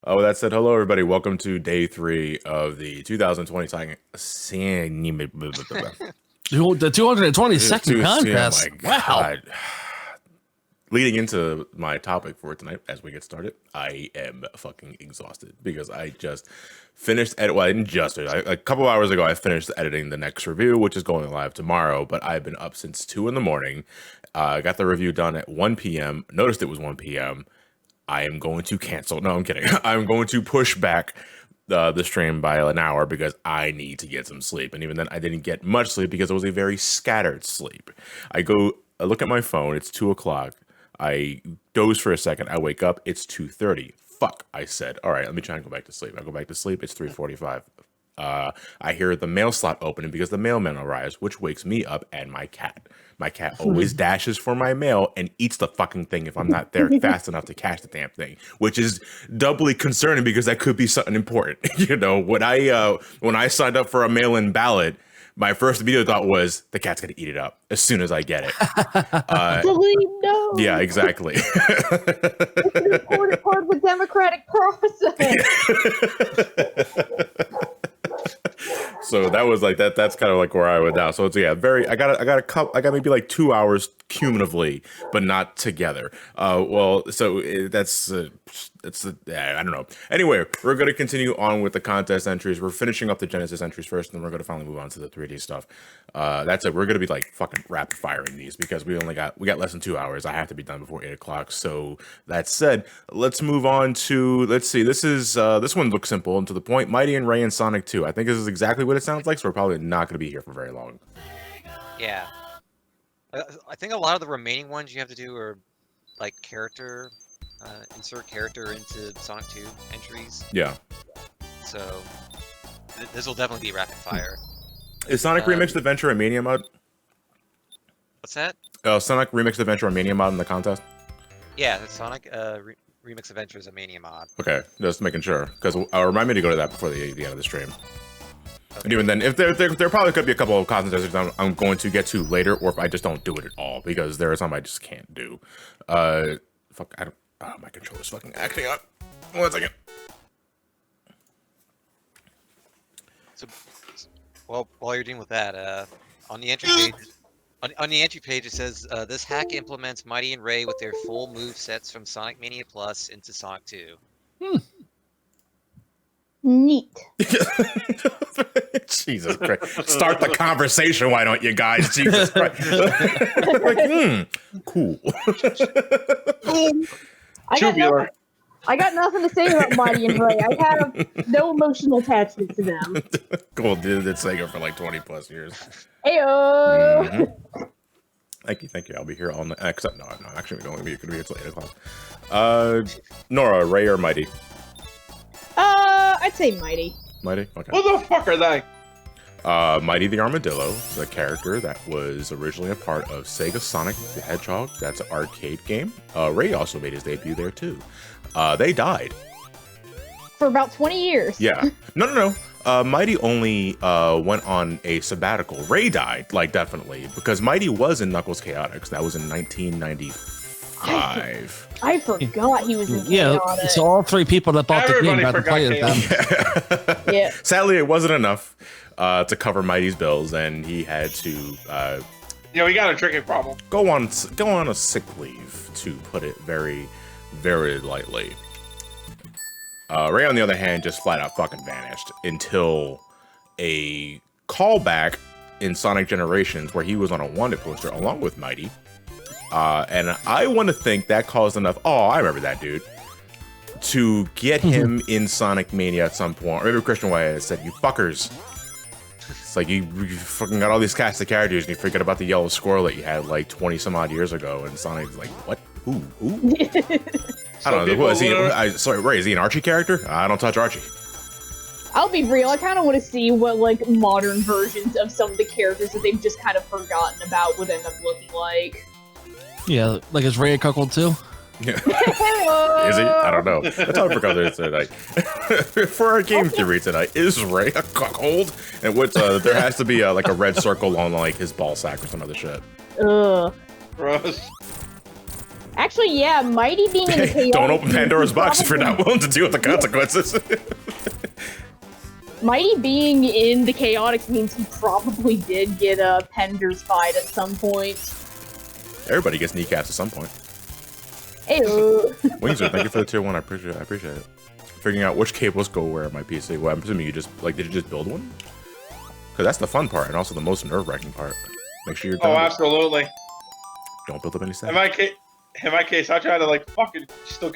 Oh, that said, hello everybody. Welcome to day 3 of the 2020 The 222nd contest. Oh my God. Leading into my topic for tonight, as we get started, I am fucking exhausted because I just finished well, I didn't just a couple hours ago. I finished editing the next review, which is going live tomorrow. But I've been up since 2 in the morning. Got the review done at 1 p.m. Noticed it was 1 p.m. I am going to cancel. No, I'm kidding. I'm going to push back the stream by an hour because I need to get some sleep. And even then, I didn't get much sleep because it was a very scattered sleep. I look at my phone. It's 2 o'clock. I doze for a second. I wake up. It's 2:30. Fuck, I said. All right, let me try and go back to sleep. I go back to sleep. It's 3:45. I hear the mail slot opening because the mailman arrives, which wakes me up and my cat. My cat always dashes for my mail and eats the fucking thing if I'm not there fast enough to catch the damn thing, which is doubly concerning because that could be something important. You know, when I signed up for a mail-in ballot, my first immediate thought was the cat's gonna eat it up as soon as I get it. No. Yeah, exactly. It's an important part of the democratic process. So that was like that. That's kind of like where I was now. So it's I got maybe like 2 hours cumulatively, but not together. I don't know. Anyway, we're gonna continue on with the contest entries. We're finishing up the Genesis entries first, and then we're gonna finally move on to the 3D stuff. That's it. We're gonna be like fucking rapid firing these because we got less than 2 hours. I have to be done before 8 o'clock. So that said, let's move on to let's see. This one looks simple and to the point. Mighty and Ray and Sonic 2. I think this is exactly what it sounds like. So we're probably not gonna be here for very long. Yeah. I think a lot of the remaining ones you have to do are like insert character into Sonic 2 entries. Yeah. So this will definitely be rapid fire. Is Sonic Remixed Adventure a Mania mod? What's that? Sonic Remixed Adventure a Mania mod in the contest? Yeah, the Sonic Remix Adventure is a Mania mod. Okay, just making sure because remind me to go to that before the end of the stream. Okay. And even then, if there probably could be a couple of contests I'm going to get to later, or if I just don't do it at all because there are some I just can't do. Fuck, I don't. Oh, my controller's fucking acting up. 1 second. So, well, while you're dealing with that, on the entry page, on the entry page it says this hack implements Mighty and Ray with their full move sets from Sonic Mania Plus into Sonic 2. Neat. Jesus Christ. Start the conversation, why don't you guys? Jesus Christ. Cool. I got nothing to say about Mighty and Ray. I have no emotional attachment to them. Cool, did Sega for like 20 plus years. Heyo. Mm-hmm. Thank you. I'll be here all night. Except no, I'm not actually going to be until 8 o'clock. Nora, Ray or Mighty? I'd say Mighty. Mighty? Okay. What the fuck are they? Mighty the Armadillo, the character that was originally a part of Sega Sonic the Hedgehog. That's an arcade game. Ray also made his debut there too. They died. For about 20 years. Yeah. No. Mighty only went on a sabbatical. Ray died, like definitely, because Mighty was in Knuckles Chaotix. That was in 1995. I forgot he was in Chaotix. So all 3 people that bought the game got to play it then. Yeah. Sadly, it wasn't enough to cover Mighty's bills, and he had to we got a drinking problem. go on a sick leave, to put it very, very lightly. Ray, on the other hand, just flat out fucking vanished until a callback in Sonic Generations where he was on a wanted poster along with Mighty. And I want to think that caused enough. Oh, I remember that dude. To get him in Sonic Mania at some point. Or maybe Christian White said, "You fuckers." It's like you fucking got all these cast of characters and you forget about the yellow squirrel that you had like 20 some odd years ago. And Sonic's like, what? Who? I don't know. What is he? Sorry, Ray, is he an Archie character? I don't touch Archie. I'll be real, I kind of want to see what, like, modern versions of some of the characters that they've just kind of forgotten about would end up looking like. Yeah, like is Ray a cuckold too? Yeah. Is he? I don't know. That's how I forgot there tonight. For our game theory tonight, is Ray a cuckold? And what's there has to be like a red circle on like his ball sack or some other shit. Ugh. Gross. Actually, yeah, Mighty being in the chaotic. Don't open Pandora's box if you're not willing to deal with the consequences. Mighty being in the chaotics means he probably did get a Pender's fight at some point. Everybody gets kneecaps at some point. Ew. Wings, thank you for the tier 1. I appreciate it. Figuring out which cables go where on my PC. Well, I'm assuming you just did you just build one? Because that's the fun part and also the most nerve-wracking part. Make sure you're done. Oh, absolutely. Don't build up any stats. In my case, I try to like fucking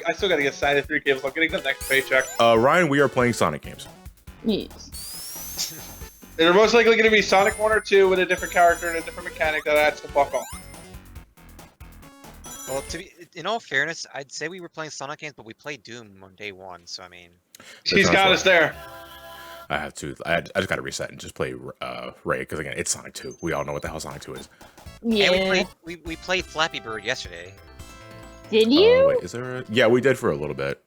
I still gotta get signed 3 cables. I'm getting the next paycheck. Ryan, we are playing Sonic games. Yes. They're most likely gonna be Sonic 1 or 2 with a different character and a different mechanic that adds the fuck on. Well, in all fairness, I'd say we were playing Sonic games, but we played Doom on day 1, so I mean... She's got us there. I have to. I just gotta reset and just play Ray, because again, it's Sonic 2. We all know what the hell Sonic 2 is. Yeah. And we played Flappy Bird yesterday. Did you? Wait, is there yeah, we did for a little bit.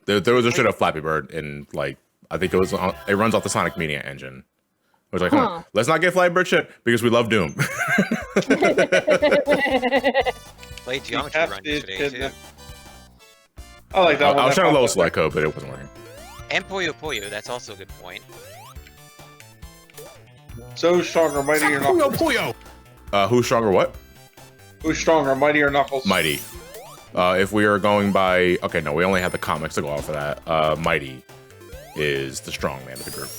There was a straight up Flappy Bird, and like, I think it runs off the Sonic Media engine. I was like, huh. Let's not get Flappy Bird shit, because we love Doom. Played Geometry Run yesterday, too. I like that one. I was trying to load select code, but it wasn't working. And Puyo Puyo, that's also a good point. So stronger, Mighty or Knuckles? Puyo! Who's stronger what? Who's stronger, Mighty or Knuckles? Mighty. If we are going by... Okay, no, we only have the comics to go off of that. Mighty is the strong man of the group.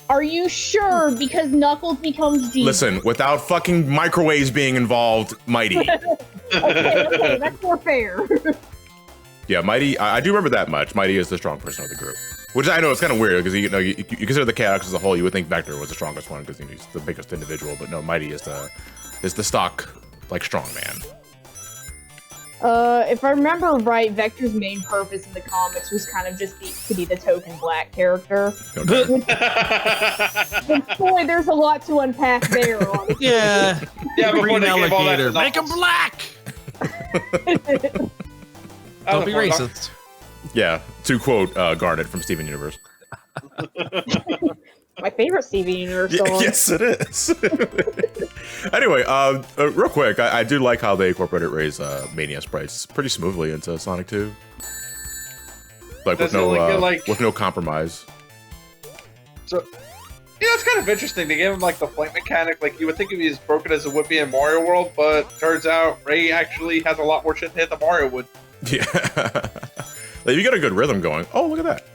Are you sure? Because Knuckles becomes G. Listen, without fucking microwaves being involved, Mighty. Okay, that's more fair. Yeah, Mighty, I do remember that much. Mighty is the strong person of the group. Which I know it's kind of weird, because you consider the Chaotix as a whole, you would think Vector was the strongest one, because he's the biggest individual, but no, Mighty is the stock, like, strong man. If I remember right, Vector's main purpose in the comics was kind of just to be the token black character. Okay. But boy, there's a lot to unpack there, honestly. Yeah. Yeah, before they gave all that to Make him Knuckles. black! Don't be racist. Yeah, to quote Garnet from Steven Universe. My favorite Steven Universe song. Yes, it is. Anyway, real quick, I do like how they incorporated Ray's Mania sprites pretty smoothly into Sonic 2. Like, with no compromise. So, yeah, it's kind of interesting. They gave him like the flight mechanic. Like you would think he'd be as broken as it would be in Mario World, but turns out Ray actually has a lot more shit to hit than Mario would. Yeah. Like, you get a good rhythm going. Oh, look at that.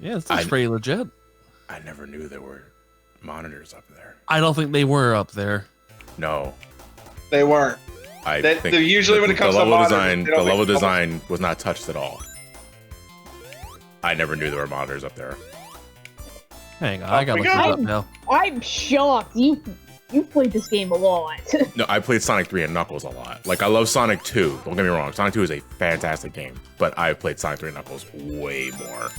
Yeah, this looks pretty legit. I never knew there were monitors up there. I don't think they were up there. No. They weren't. I think usually when it comes to the level design was not touched at all. I never knew there were monitors up there. Hang on, I gotta look this up now. I'm shocked. You've played this game a lot. No, I played Sonic 3 and Knuckles a lot. Like, I love Sonic 2. Don't get me wrong. Sonic 2 is a fantastic game. But I've played Sonic 3 and Knuckles way more.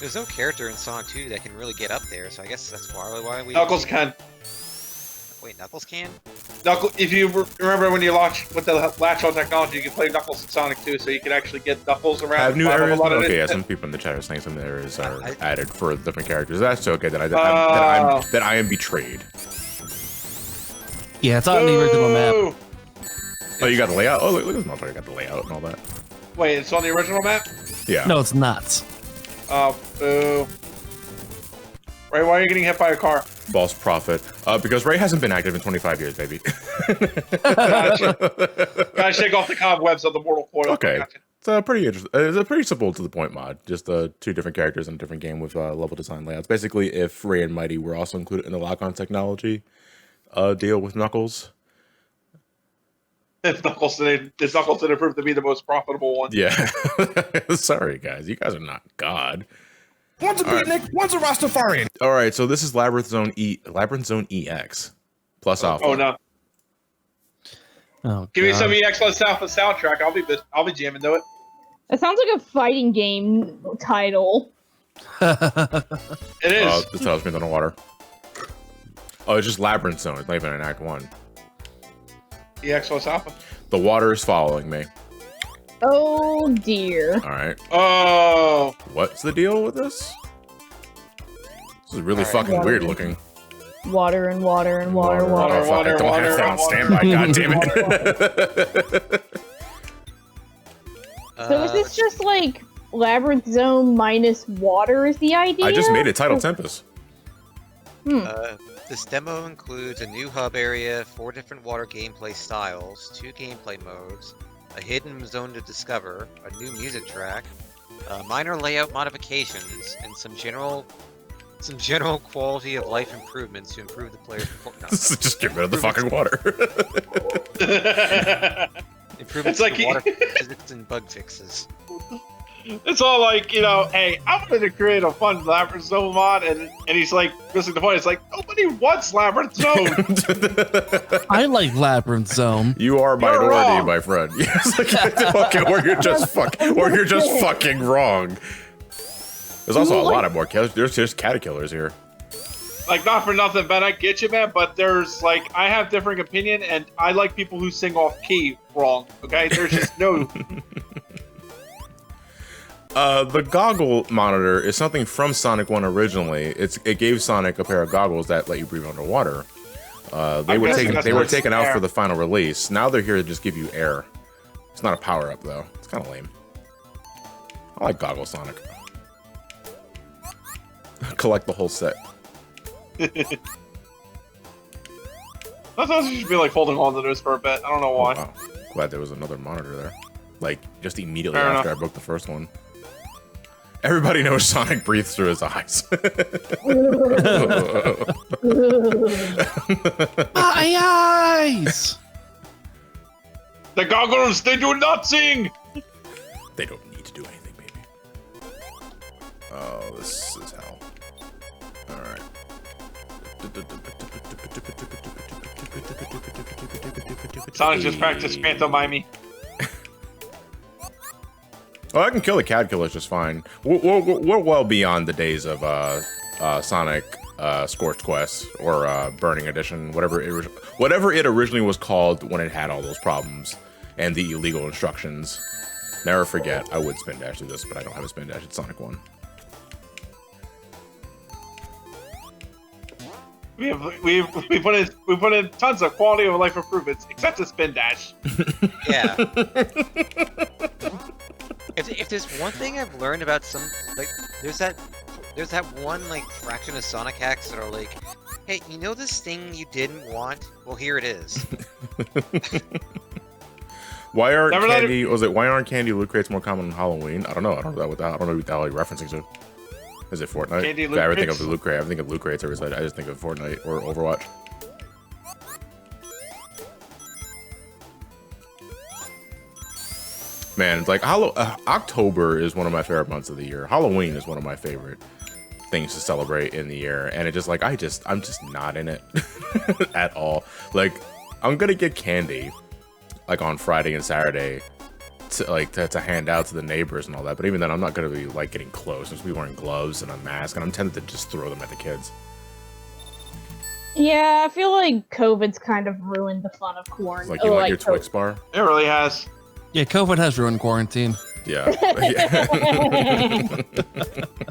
There's no character in Sonic 2 that can really get up there, so I guess that's why we... Knuckles can. Wait, Knuckles can? Knuckles, if you remember when you launched with the latch-on technology, you could play Knuckles in Sonic 2, so you could actually get Knuckles around. Have new areas? Okay, yeah, some people in the chat are saying some areas are added for different characters. That's okay, that I am betrayed. Yeah, it's on the original map. Oh, you got the layout? Oh, look at this motherfucker. You got the layout and all that. Wait, it's on the original map? Yeah. No, it's not. Oh, boo. Ray, why are you getting hit by a car? False prophet. Because Ray hasn't been active in 25 years, baby. Gotcha. Gotta shake off the cobwebs of the mortal coil. Okay. It's pretty interesting. It's a pretty simple to the point mod. Just 2 different characters in a different game with level design layouts. Basically, if Ray and Mighty were also included in the lock-on technology deal with Knuckles. If Knuckles didn't prove to be the most profitable one. Yeah. Sorry, guys. You guys are not God. One's a beatnik, one's a Rastafarian. All right, so this is Labyrinth Zone EX plus Alpha. Oh no! Oh, give me some EX plus Alpha soundtrack. I'll be jamming to it. That sounds like a fighting game title. It is. This title's been underwater. Oh, it's just Labyrinth Zone. It's not even an Act 1. EX plus Alpha. The water is following me. Oh dear. All right. Oh. What's the deal with this? This is really fucking weird looking. Water and water and water, water. Oh, fuck, I don't have that on standby. God damn it. So is this just like Labyrinth Zone minus water is the idea? I just made it Title Tempest. This demo includes a new hub area, 4 different water gameplay styles, 2 gameplay modes, a hidden zone to discover, a new music track, minor layout modifications, and some general quality of life improvements to improve the player's performance. Just get rid of the fucking water. Improvements It's like to water physics and bug fixes. It's all like, you know, hey, I'm going to create a fun Labyrinth Zone mod, and he's like, missing the point. It's like, nobody wants Labyrinth Zone. I like Labyrinth Zone. You are minority, wrong. my friend. Yes, okay, or you're just fucking wrong. There's also a lot of more killers. There's just caterpillars here. Like, not for nothing, Ben, I get you, man, but there's, like, I have differing opinion, and I like people who sing off key wrong, okay? There's just no... The goggle monitor is something from Sonic 1 originally. It gave Sonic a pair of goggles that let you breathe underwater. They were taken out for the final release. Now they're here to just give you air. It's not a power-up, though. It's kind of lame. I like Goggle Sonic. Collect the whole set. I thought you should be, like, holding on to this for a bit. I don't know why. Oh, wow. Glad there was another monitor there. Like, just immediately Fair after enough. I broke the first one. Everybody knows Sonic breathes through his eyes. My eyes! The goggles, they do not sing! They don't need to do anything, baby. Oh, this is hell. Alright. Sonic just practiced pantomime. Oh, I can kill the cat killers just fine. We're well beyond the days of Sonic Scorched Quest or Burning Edition, whatever it originally was called when it had all those problems and the illegal instructions. Never forget, I would spin dash through this, but I don't have a spin dash. It's Sonic 1. We put in tons of quality of life improvements, except the spin dash. Yeah. If there's one thing I've learned about some, like, there's that one, like, fraction of Sonic hacks that are like, hey, you know this thing you didn't want? Well, here it is. Why aren't candy loot crates more common on Halloween? I don't know. I don't know what the hell you're referencing to. Is it Fortnite? Candy loot I ever think crates? of the loot crate. I think of loot crates every side. I just think of Fortnite or Overwatch. Man, it's like October is one of my favorite months of the year. Halloween is one of my favorite things to celebrate in the year, and it just like I'm just not in it at all. Like, I'm gonna get candy like on Friday and Saturday to hand out to the neighbors and all that, but even then I'm not gonna be like getting close. I'm just be wearing gloves and a mask, and I'm tempted to just throw them at the kids. Yeah, I feel like COVID's kind of ruined the fun of quarantine. Like, you want your Twix bar? It really has. Yeah, COVID has ruined quarantine. Yeah.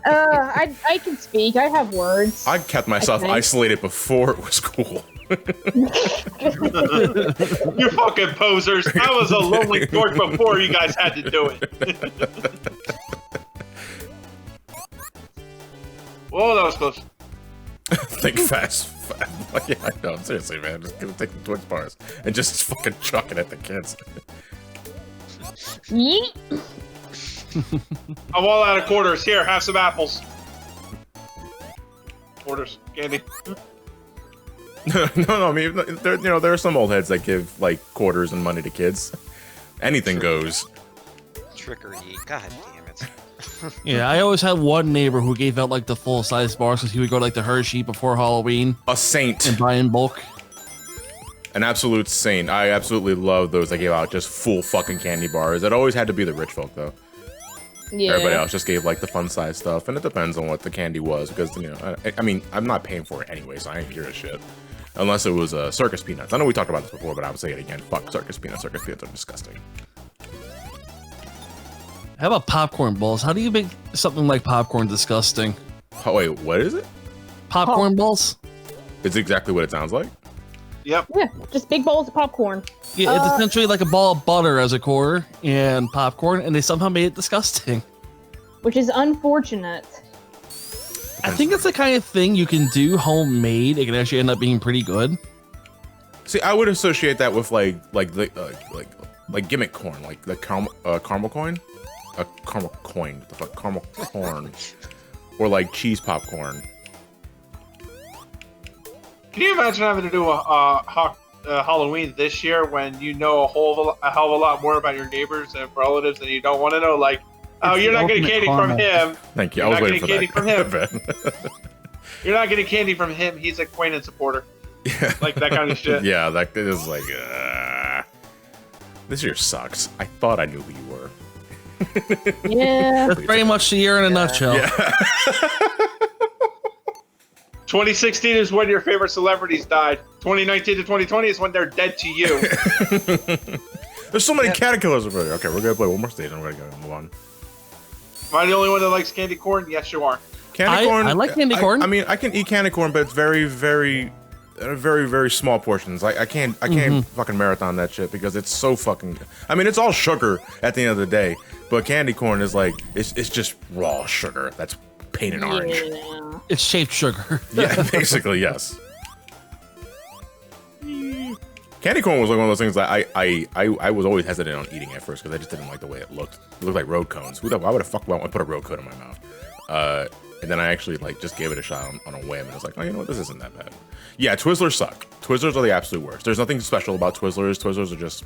I can speak. I have words. I kept myself isolated before it was cool. You fucking posers. I was a lonely dork before you guys had to do it. Whoa, that was close. Think fast. Yeah, I know. Seriously, man. Just gonna take the Twix bars and just fucking chuck it at the kids. Yeet. I'm all out of quarters. Here, have some apples. Quarters, candy. No, I mean, there are some old heads that give like quarters and money to kids. Anything goes. Trickery. God damn it. Yeah, I always had one neighbor who gave out like the full size bars because he would go to, like the Hershey before Halloween A saint. and buy in bulk. An absolute saint. I absolutely love those that gave out just full fucking candy bars. It always had to be the rich folk, though. Yeah. Everybody else just gave like the fun size stuff, and it depends on what the candy was, because I mean, I'm not paying for it anyway, so I ain't hear a shit. Unless it was circus peanuts. I know we talked about this before, but I would say it again. Fuck circus peanuts. Circus peanuts are disgusting. How about popcorn balls? How do you make something like popcorn disgusting? Oh, wait, what is it? Popcorn balls? It's exactly what it sounds like. Yep. Yeah, just big bowls of popcorn. Yeah, it's essentially like a ball of butter as a core and popcorn, and they somehow made it disgusting. Which is unfortunate. I think it's the kind of thing you can do homemade. It can actually end up being pretty good. See, I would associate that with like gimmick corn, like the caramel coin, caramel coin, what the fuck, caramel corn, or like cheese popcorn. Can you imagine having to do a Halloween this year when you know a hell of a lot more about your neighbors and relatives than you don't want to know? Like, oh, It's you're the not getting ultimate candy from caramel. him. Thank you. You're I was not waiting for getting that. candy from him. You're not getting candy from him. He's a Quaynon supporter. Yeah. Like that kind of shit. Yeah, that is like, this year sucks. I thought I knew who you were. Yeah. That's very much the year in a nutshell. Yeah. 2016 is when your favorite celebrities died. 2019 to 2020 is when they're dead to you. There's so many caterpillars over there. Okay, we're gonna play one more stage and we're gonna move on. Am I the only one that likes candy corn? Yes, you are. Candy corn. I like candy corn. I mean, I can eat candy corn, but it's very, very small portions. I can't fucking marathon that shit because it's so fucking. I mean, it's all sugar at the end of the day, but candy corn is like it's just raw sugar that's painted orange. Yeah. It's shaped sugar. Yeah, basically, yes. Candy corn was like one of those things that I was always hesitant on eating at first because I just didn't like the way it looked. It looked like road cones. Why would the fuck would I put a road cone in my mouth? And then I actually like just gave it a shot on a whim, and I was like, oh, you know what, this isn't that bad. Yeah, Twizzlers suck. Twizzlers are the absolute worst. There's nothing special about Twizzlers. Twizzlers are just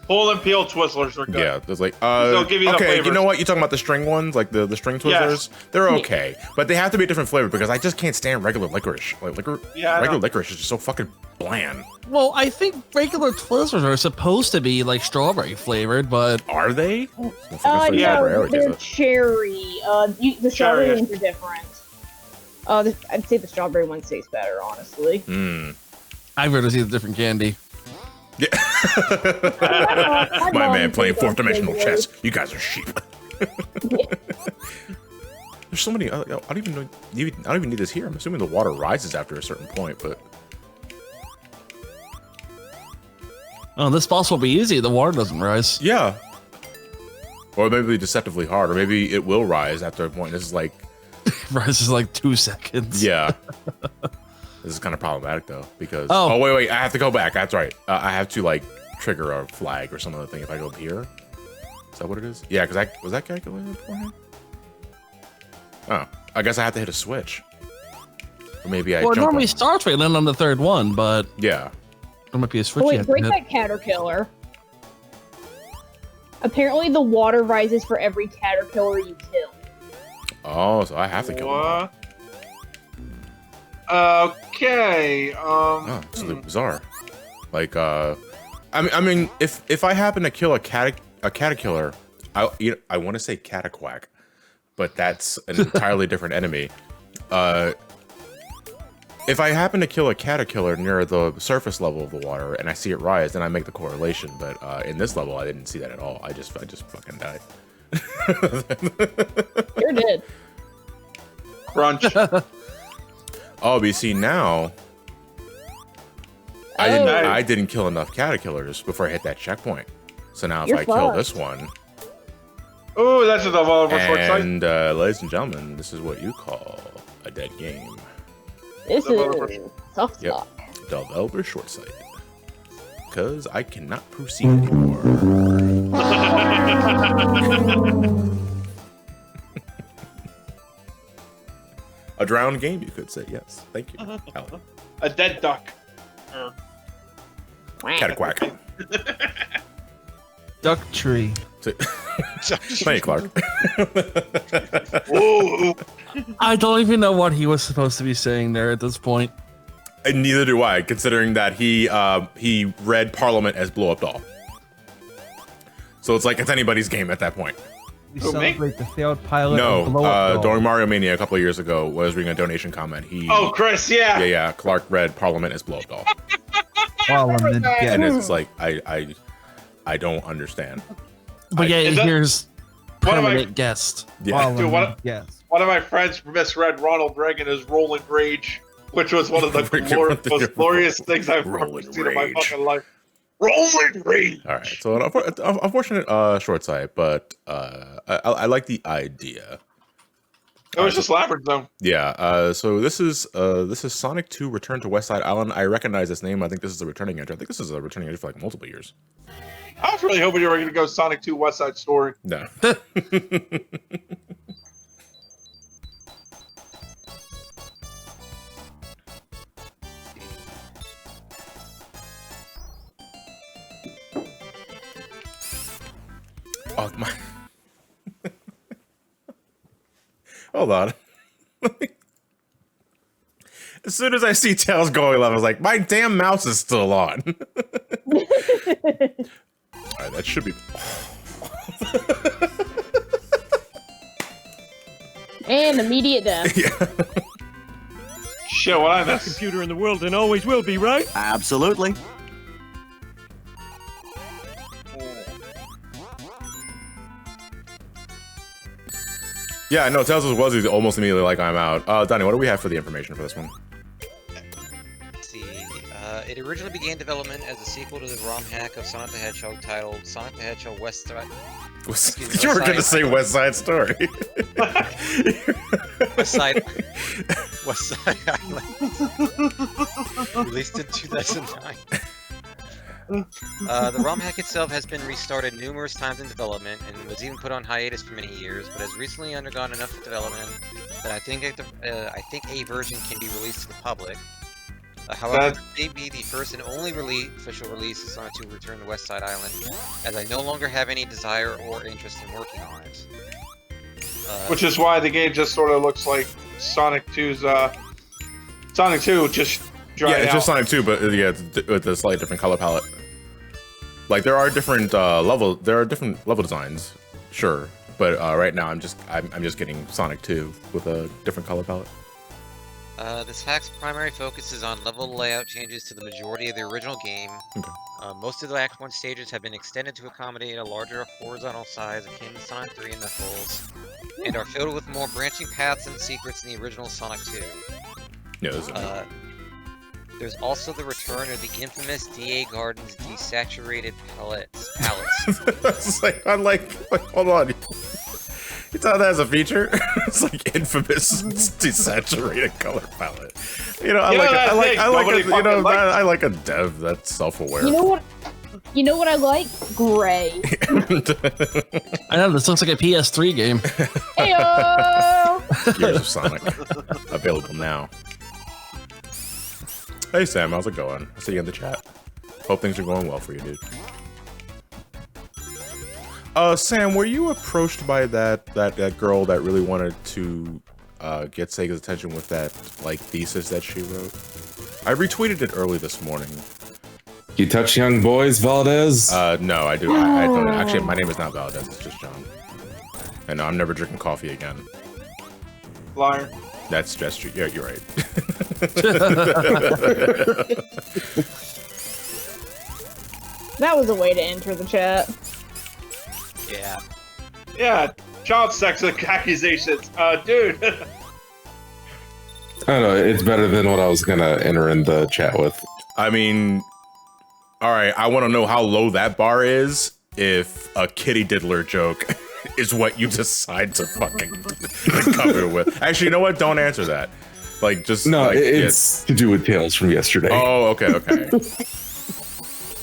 Pull and peel Twizzlers are good. yeah. There's like They'll give you the okay, you flavors. know what? You talking about the string ones, like the string Twizzlers? They're okay, but they have to be a different flavor because I just can't stand regular licorice. Like regular licorice is just so fucking bland. Well, I think regular Twizzlers are supposed to be like strawberry flavored, but Are they? yeah, No, they're cherry. The strawberry Cherry. ones are different. I'd say the strawberry ones taste better, honestly. I'd rather see the different candy. Yeah. My man playing fourth dimensional chess. You guys are sheep. There's so many. I don't even know. I don't even need this here. I'm assuming the water rises after a certain point, but Oh, this boss will be easy. The water doesn't rise. yeah. Or maybe deceptively hard, or maybe it will rise after a point. This is like, It rises like 2 seconds. yeah. This is kind of problematic though because Oh. wait, I have to go back. That's right. I have to like trigger a flag or some other thing if I go up here. Is that what it is? Yeah, because was that calculated beforehand? Oh, I guess I have to hit a switch. Or maybe I Well, it jump normally on. starts right then on the third one, but Yeah. there might be a switch Oh, you wait, have to break hit. that caterpillar. Apparently, the water rises for every caterpillar you kill. Oh, so I have to kill him. What? Okay. Oh, it's really bizarre. Like, I mean, if I happen to kill a caterpillar, I want to say cataquack, but that's an entirely different enemy. If I happen to kill a caterpillar near the surface level of the water and I see it rise, then I make the correlation. But in this level, I didn't see that at all. I just fucking died. You're dead. Crunch. Oh, but you see now, I didn't kill enough caterpillars before I hit that checkpoint. So now if You're I kill fucked. this one, Ooh, that's a developer short sight. and ladies and gentlemen, this is what you call a dead game. This Developer. is tough Yep, stuff. developer short sight. Because I cannot proceed anymore. A drowned game, you could say. Yes, thank you. Alan. A dead duck. Cataquack. Duck tree. Thank you, Clark. Ooh. I don't even know what he was supposed to be saying there at this point. And neither do I, considering that he read Parliament as blow up doll. So it's like it's anybody's game at that point. We Who, me? celebrate the failed pilot No, of Blow Up Doll. during Mario Mania a couple of years ago, when I was reading a donation comment. Oh, Chris, yeah. yeah, Clark read Parliament as blow up doll, Parliament and again. it's like I don't understand. But yeah, Is that- here's What am I- permanent guest. Yeah, Parliament, Dude, what- yes. One of my friends misread Ronald Reagan as Roland Rage. which was one of the most glorious things I've ever seen in my fucking life. Rolling rage. All right, so an unfortunate short sight, but I like the idea. It was just Labyrinth, though. Yeah. So this is Sonic 2: Return to West Side Island. I recognize this name. I think this is a returning entry. I think this is a returning entry for like multiple years. I was really hoping you were going to go Sonic 2: West Side Story. No. Oh my. Hold on. As soon as I see Tails going left, I was like, my damn mouse is still on. Alright, that should be. And immediate death. Yeah. Shit, what I Best missed? computer in the world and always will be, right? Absolutely. Yeah, no, Tails was almost immediately like, I'm out. Donnie, what do we have for the information for this one? Let's see. It originally began development as a sequel to the ROM hack of Sonic the Hedgehog titled Sonic the Hedgehog West Side. You were going to say West Side Story. West Side Island. Released in 2009. The ROM hack itself has been restarted numerous times in development and was even put on hiatus for many years, but has recently undergone enough development that I think a version can be released to the public. However, it may be the first and only official release of Sonic 2: Return to West Side Island, as I no longer have any desire or interest in working on it. Which is why the game just sort of looks like Sonic 2's, Sonic 2 just dried Yeah, it's just out. Sonic 2, but yeah, with a slightly different color palette. Like there are different level designs, sure, but right now I'm just getting Sonic 2 with a different color palette. This hack's primary focus is on level layout changes to the majority of the original game. Okay. Most of the Act 1 stages have been extended to accommodate a larger horizontal size akin to Sonic 3 and Knuckles, and are filled with more branching paths and secrets in the original Sonic 2. Yeah, There's also the return of the infamous DA Gardens desaturated palettes. it's like, hold on. You thought that as a feature? It's like infamous desaturated color palette. You know, I like a dev that's self-aware. You know what? You know what I like? Gray. I know, this looks like a PS3 game. Heyo! Gears of Sonic. Available now. Hey Sam, how's it going? I see you in the chat. Hope things are going well for you, dude. Sam, were you approached by that girl that really wanted to get Sega's attention with that like thesis that she wrote? I retweeted it early this morning. You touch young boys, Valdez? No, I do. I don't. Actually, my name is not Valdez. It's just John. And no, I'm never drinking coffee again. Liar. That's just true. Yeah, you're right. That was a way to enter the chat. Yeah. Yeah, child sex accusations. Dude. I don't know, it's better than what I was gonna enter in the chat with. I mean, all right. I want to know how low that bar is if a kitty diddler joke is what you decide to fucking cover with. Actually, you know what? Don't answer that. Like, just No, like, it's to do with Tales from yesterday. Oh, okay. The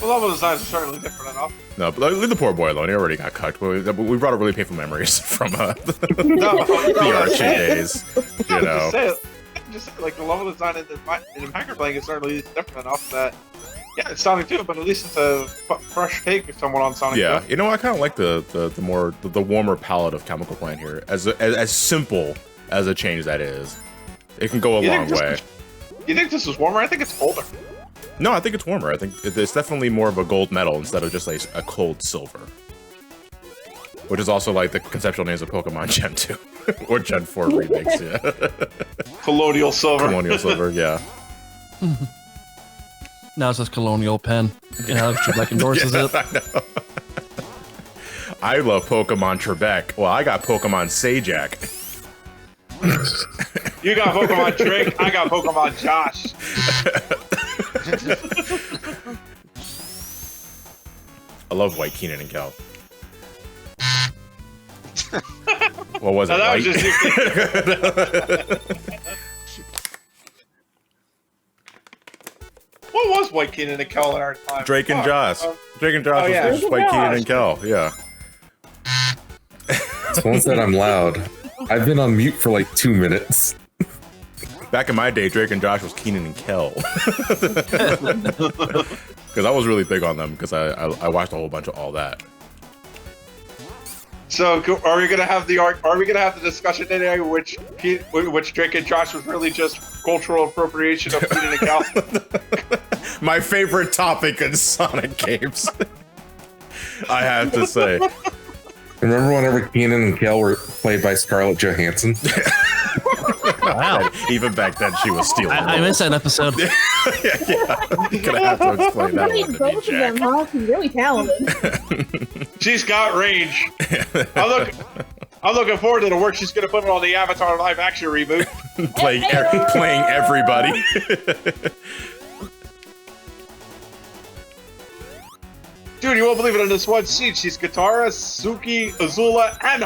level designs are certainly different enough. No, but leave the poor boy alone. He already got cucked. We brought up really painful memories from No, the Archie days. You know. Just say, like the level design in Hacker playing is certainly different enough that it's Sonic 2, but at least it's a fresh take if someone on Sonic 2. Yeah, you know, I kind of like the warmer palette of Chemical Plant here. As simple as a change that is, it can go a long way. You think this is warmer? I think it's colder. No, I think it's warmer. I think it's definitely more of a gold metal instead of just like a cold silver. Which is also like the conceptual names of Pokemon Gen 2 or Gen 4 remakes, yeah. Colonial silver. Colonial silver, yeah. Now it says Colonial Pen. And Alex Trebek endorses Yeah, it. I know. I love Pokemon Trebek. Well, I got Pokemon Sajak. You got Pokemon Drake, I got Pokemon Josh. I love White Keenan and Kel. What was it? That was White? just you. What was White Keenan and Kel in our time? Drake and Josh. Drake and Josh oh, yeah. was White Keenan and Kel. Yeah. Someone said I'm loud. I've been on mute for like 2 minutes. Back in my day, Drake and Josh was Keenan and Kel. Because I was really big on them because I watched a whole bunch of all that. So are we gonna have the discussion today which Drake and Josh was really just cultural appropriation of Keenan and Kel? My favorite topic in Sonic games. I have to say. Remember whenever Keenan and Kel were played by Scarlett Johansson? Wow. Even back then, she was stealing. I missed that episode. Yeah. You're gonna have to explain that one to me, Both of them, Jack. huh? She's really talented. She's got range. I'm looking forward to the work she's gonna put on the Avatar live action reboot. playing everybody. Dude, you won't believe it, in this one scene, she's Katara, Suki, Azula, and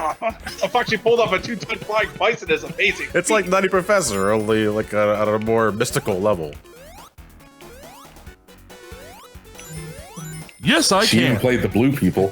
fuck, she pulled off a 2-ton flying bison. Is amazing. It's like Nutty Professor, only like at a more mystical level. Yes, I She even can. played the blue people.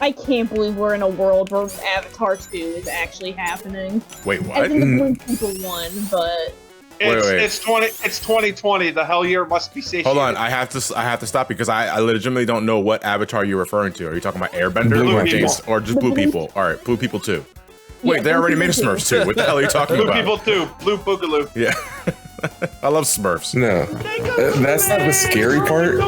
I can't believe we're in a world where Avatar 2 is actually happening. Wait, As what? in the Blue People one, but Wait. It's 2020. The hell year must be satiated. Hold on, I have to stop because I legitimately don't know what Avatar you're referring to. Are you talking about Airbender Blue or people. or just Blue People? All right, Blue People 2. Wait, Yeah, they Blue already made a People Smurfs too. What the hell are you talking Blue about? People 2, Blue Boogaloo. Yeah, I love Smurfs. No, that's not the scary part.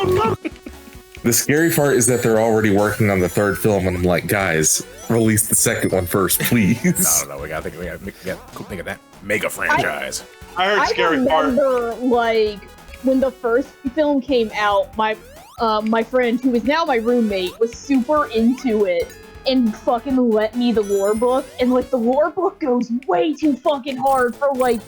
The scary part is that they're already working on the third film, and I'm like, guys, release the second one first, please. No, we gotta think of that mega franchise. I heard I scary part. remember, like, when the first film came out, my friend, who is now my roommate, was super into it and fucking let me the lore book, and, like, the lore book goes way too fucking hard for, like,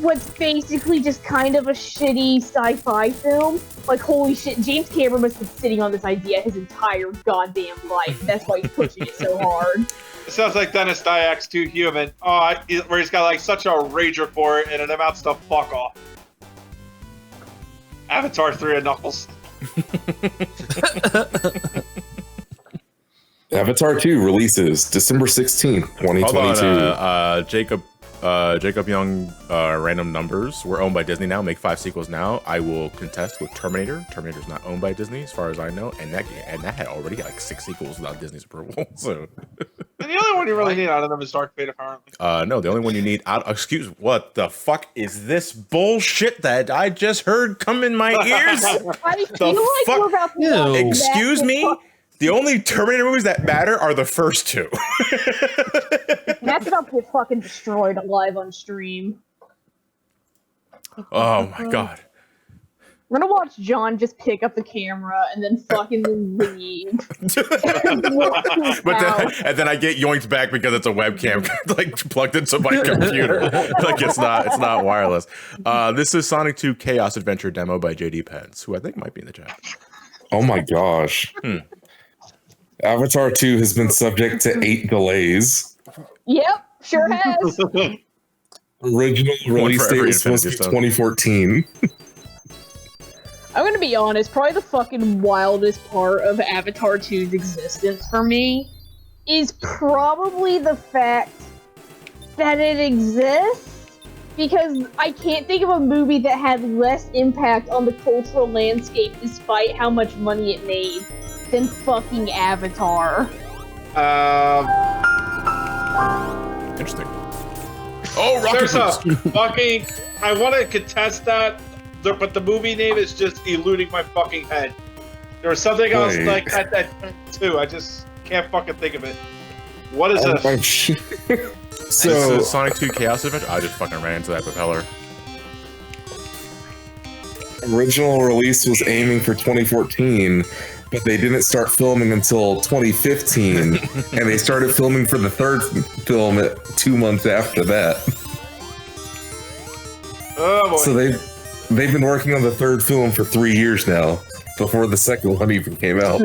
what's basically just kind of a shitty sci-fi film. Like, holy shit, James Cameron must have been sitting on this idea his entire goddamn life. That's why he's pushing it so hard. It sounds like Dennis Dyack's Too Human. Oh, where he's got like such a rager for it, and it amounts to fuck off. Avatar 3 and Knuckles. Avatar 2 releases December 16th, Hold 2022. on, Jacob Young, random numbers. We're owned by Disney now. Make 5 sequels now. I will contest with Terminator. Terminator's not owned by Disney, as far as I know, and that had already like 6 sequels without Disney's approval. So, And the only one you really need out of them is Dark Fate, apparently. no, the only one you need out. Excuse, what the fuck is this bullshit that I just heard come in my ears? I feel like fuck? we're about to Ew. watch Excuse that me. fuck- The only Terminator movies that matter are the first 2. That's about to get fucking destroyed live on stream. Oh my god. We're gonna watch John just pick up the camera and then fucking leave. And then I get yoinked back because it's a webcam like plugged into my computer. Like it's not wireless. This is Sonic 2 Chaos Adventure demo by JD Pence, who I think might be in the chat. Oh my gosh. Avatar 2 has been subject to 8 delays. Yep, sure has. Original release for date every was supposed to be Infinity 2014. I'm gonna be honest, probably the fucking wildest part of Avatar 2's existence for me is probably the fact that it exists, because I can't think of a movie that had less impact on the cultural landscape despite how much money it made than fucking Avatar. Interesting. Oh, Rocket There's a Boots. fucking. I want to contest that, but the movie name is just eluding my fucking head. There was something else Wait. like at that too. I just can't fucking think of it. What is Oh, it? shit. This So, is Sonic 2 Chaos Adventure. I just fucking ran into that propeller. original release was aiming for 2014, but they didn't start filming until 2015, and they started filming for the third film 2 months after that. Oh boy. So they've been working on the third film for 3 years now, before the second one even came out.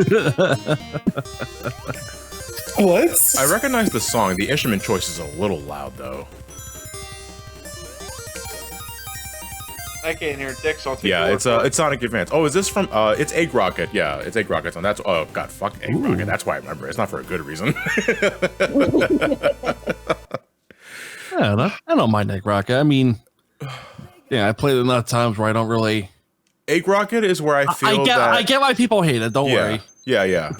What? I recognize the song. The instrument choice is a little loud, though. I can't hear Dick, so I'll take Yeah, your word for it. it's Sonic Advance. Oh, is this from? It's Egg Rocket. Yeah, it's Egg Rocket. And that's oh god, fuck Egg Rocket. That's why I remember. It's not for a good reason. Yeah, I don't mind Egg Rocket. I mean, yeah, I played it enough times where I don't really. Egg Rocket is where I feel I get why people hate it. Don't worry. Yeah.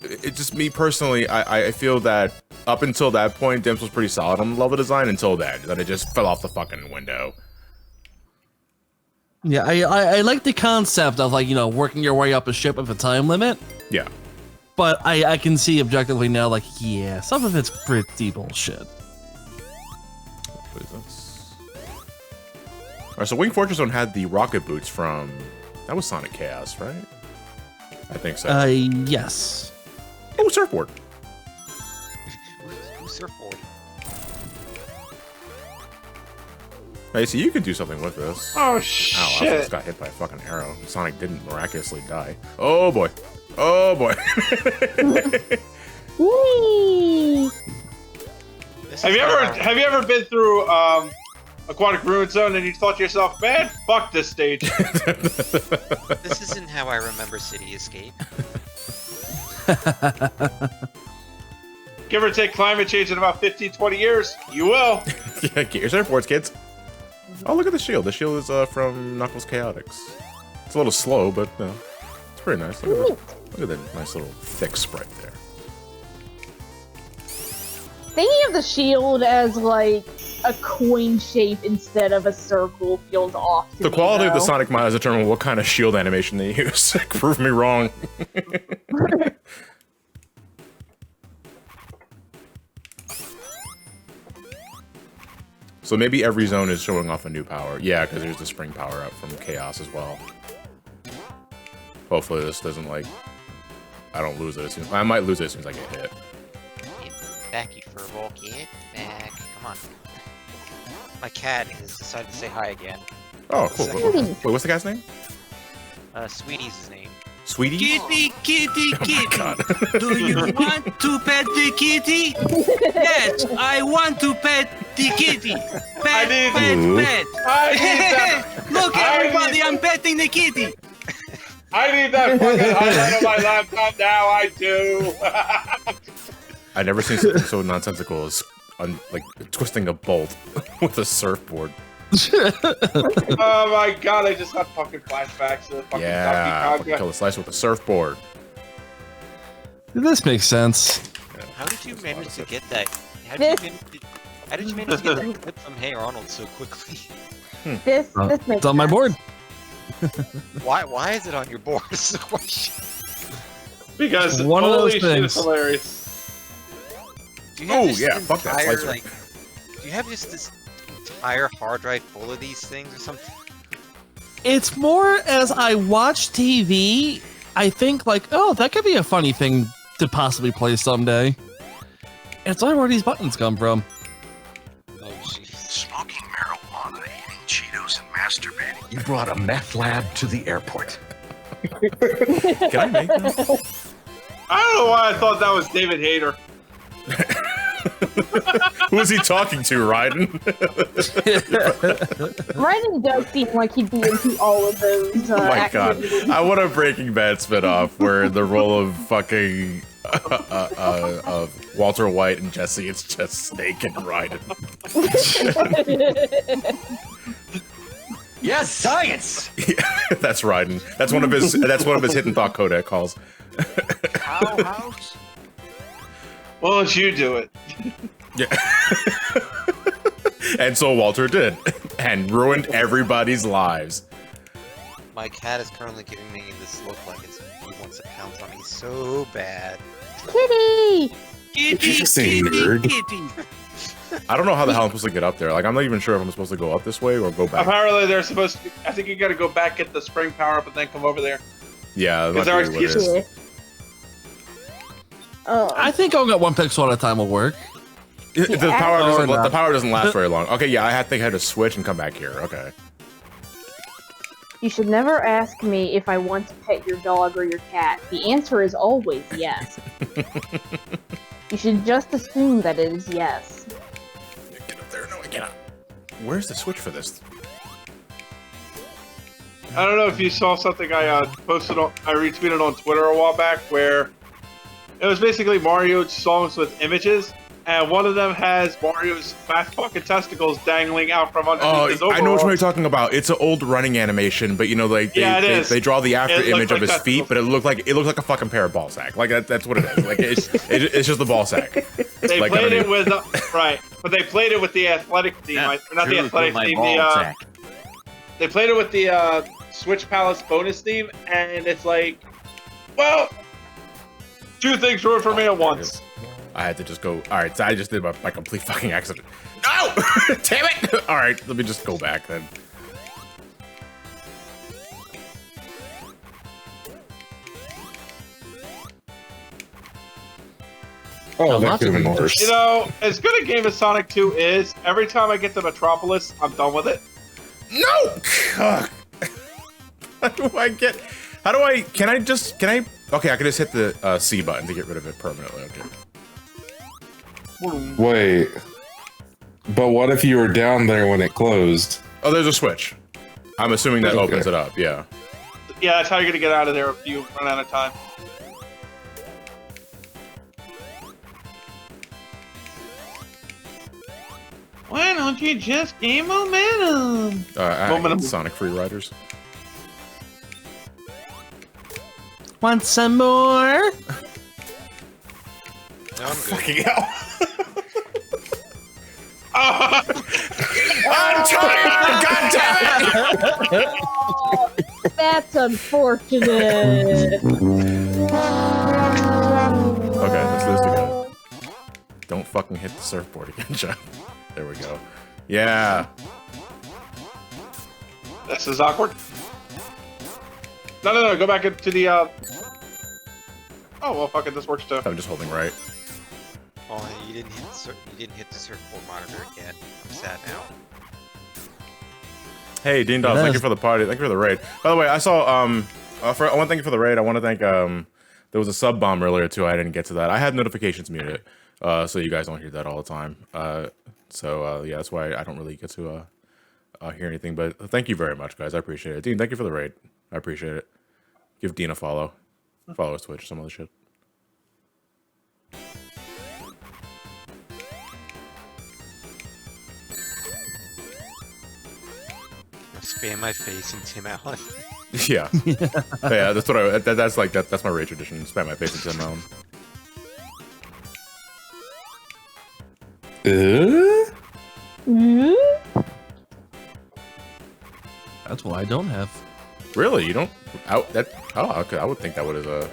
It just me personally. I feel that up until that point, Dimps was pretty solid on the level design. Until then it just fell off the fucking window. Yeah, I like the concept of like, you know, working your way up a ship with a time limit. Yeah. But I can see objectively now, like, yeah, some of it's pretty bullshit. What is this? Alright, so Wing Fortress Zone had the rocket boots from that was Sonic Chaos, right? I think so. Yes. Oh, surfboard. Who's surfboard? Hey, so you could do something with this. Oh Ow, I shit! almost got hit by a fucking arrow. Sonic didn't miraculously die. Oh boy. Oh boy. Whee! Have you ever been through Aquatic Ruin Zone and you thought to yourself, man, fuck this stage? This isn't how I remember City Escape. Give or take climate change in about 15, 20 years, you will. Yeah, get your surfboards, kids. Oh, look at the shield. The shield is from Knuckles Chaotix. It's a little slow, but it's pretty nice. Look at that nice little thick sprite there. Thinking of the shield as like a coin shape instead of a circle feels off to The me, quality of the though. Sonic Miles determine what kind of shield animation they use. Prove me wrong. So maybe every zone is showing off a new power. Yeah, because there's the spring power up from Chaos as well. Hopefully this doesn't like... I don't lose it as soon... I might lose it as soon as I get hit. Get back, you furball kid. Back. Come on. My cat has decided to say hi again. Oh, cool. Wait, what's the guy's name? Sweetie's his name. Sweetie? Kitty, kitty, Oh my kitty. god. Do you want to pet the kitty? Yes, I want to pet the kitty. Pet, need- pet, Ooh. pet. I need that. Look, I everybody, need- I'm petting the kitty. I need that fucking highlight on my laptop now. I do. I've never seen something so nonsensical as like twisting a bolt with a surfboard. Oh my god! I just got fucking flashbacks to the fucking Yeah, Donkey fucking Kong. kill a slice with a surfboard. This makes sense. How did you manage to get that? How This- did you manage to get that clip from Hey Arnold so quickly? This makes It's on my sense. board. Why is it on your board? Is the question. Because One of holy those shit, things. it's hilarious. Do you have Oh, just yeah, an fuck that entire, slicer. like, do you have just this entire hard drive full of these things or something? It's more as I watch TV, I think like, oh, that could be a funny thing to possibly play someday. It's like where these buttons come from. Oh jeez. Smoking marijuana, eating Cheetos, and masturbating. You brought a meth lab to the airport. Can I make that? I don't know why I thought that was David Hayter. Who is he talking to, Raiden? Ryden does seem like he'd be into all of those Oh my god. activities. I want a Breaking Bad spinoff where the role of fucking of Walter White and Jesse, it's just Snake and Raiden. Yes, science! Yeah, that's Raiden. That's one of his hidden thought codec calls. Powerhouse? Why don't you do it? Yeah. And so Walter did. And ruined everybody's lives. my cat is currently giving me this look like he wants to pounce on me so bad. Kitty! Kitty, Say nerd. kitty. I don't know how the hell I'm supposed to get up there. Like, I'm not even sure if I'm supposed to go up this way or go back. Apparently, they're supposed to. I think you got to go back, get the spring power up, and then come over there. Yeah, Because that might be what it is. Yeah. Oh. I think going at one pixel at a time will work. The Yeah. power Or doesn't. not. The power doesn't last very long. Okay, yeah, I think I had to switch and come back here. Okay. You should never ask me if I want to pet your dog or your cat. The answer is always yes. You should just assume that it is yes. Get up there. No, I cannot. Where's the switch for this? I don't know if you saw something I posted on, I retweeted on Twitter a while back, where it was basically Mario's songs with images, and one of them has Mario's fat fucking testicles dangling out from underneath his Oh, I know which one overalls. you're talking about. It's an old running animation, but you know, like Yeah, it is. they draw the after It looks image of like his that. feet, but it looked like a fucking pair of ball sack. Like that's what it is. Like it's just the ball sack. They like played it underneath. with right, but they played it with the athletic theme. Not the athletic theme. They played it with the Switch Palace bonus theme, and it's like, well, two things ruined for me at once. I had to just go. All right, so I just did my complete fucking accident. No, damn it! All right, let me just go back then. Oh, that could have been worse. You know, as good a game as Sonic 2 is, every time I get to Metropolis, I'm done with it. No! Ugh. How do I get? How do I? Can I? Okay, I can just hit the C button to get rid of it permanently. Okay. Wait. But what if you were down there when it closed? Oh, there's a switch. I'm assuming that Okay. opens it up. Yeah. Yeah, that's how you're gonna get out of there if you run out of time. Why don't you just gain momentum? I Momentum. hate Sonic Free Riders. Want some more? No, I'm good. Fucking hell. I'm tired! God damn it! Oh, that's unfortunate. Okay, let's do this together. Don't fucking hit the surfboard again, John. There we go. Yeah. This is awkward. No, go back into the, Oh, well, fuck it, this works too. I'm just holding right. Oh, you didn't hit the surfboard monitor again. I'm sad now. Hey, Dean Dawes, thank you for the party. Thank you for the raid. By the way, I saw I want to thank you for the raid. I want to thank there was a sub bomb earlier too. I didn't get to that. I had notifications muted, so you guys don't hear that all the time. Yeah, that's why I don't really get to hear anything. But thank you very much, guys. I appreciate it. Dean, thank you for the raid. I appreciate it. Give Dean a follow. Follow his Twitch, some other shit. Spam my face and Tim Allen. Yeah. Yeah, that's what that's my raid tradition. Spam my face into Tim Allen. That's what I don't have. Really? You don't? Oh, okay. I would think that would have.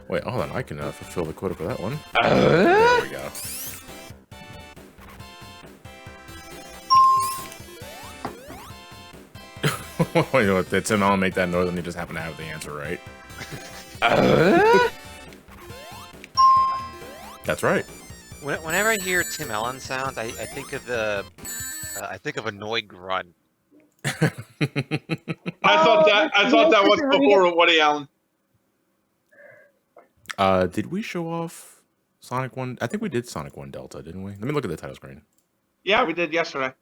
Wait, hold on. I can fulfill the quota for that one. There we go. You know what? Did Tim Allen make that noise and he just happened to have the answer right? That's right. Whenever I hear Tim Allen sounds, I think of the annoyed grunt. I thought that was before Woody Allen. Did we show off Sonic 1? I think we did Sonic 1 Delta, didn't we? Let me look at the title screen. Yeah, we did yesterday.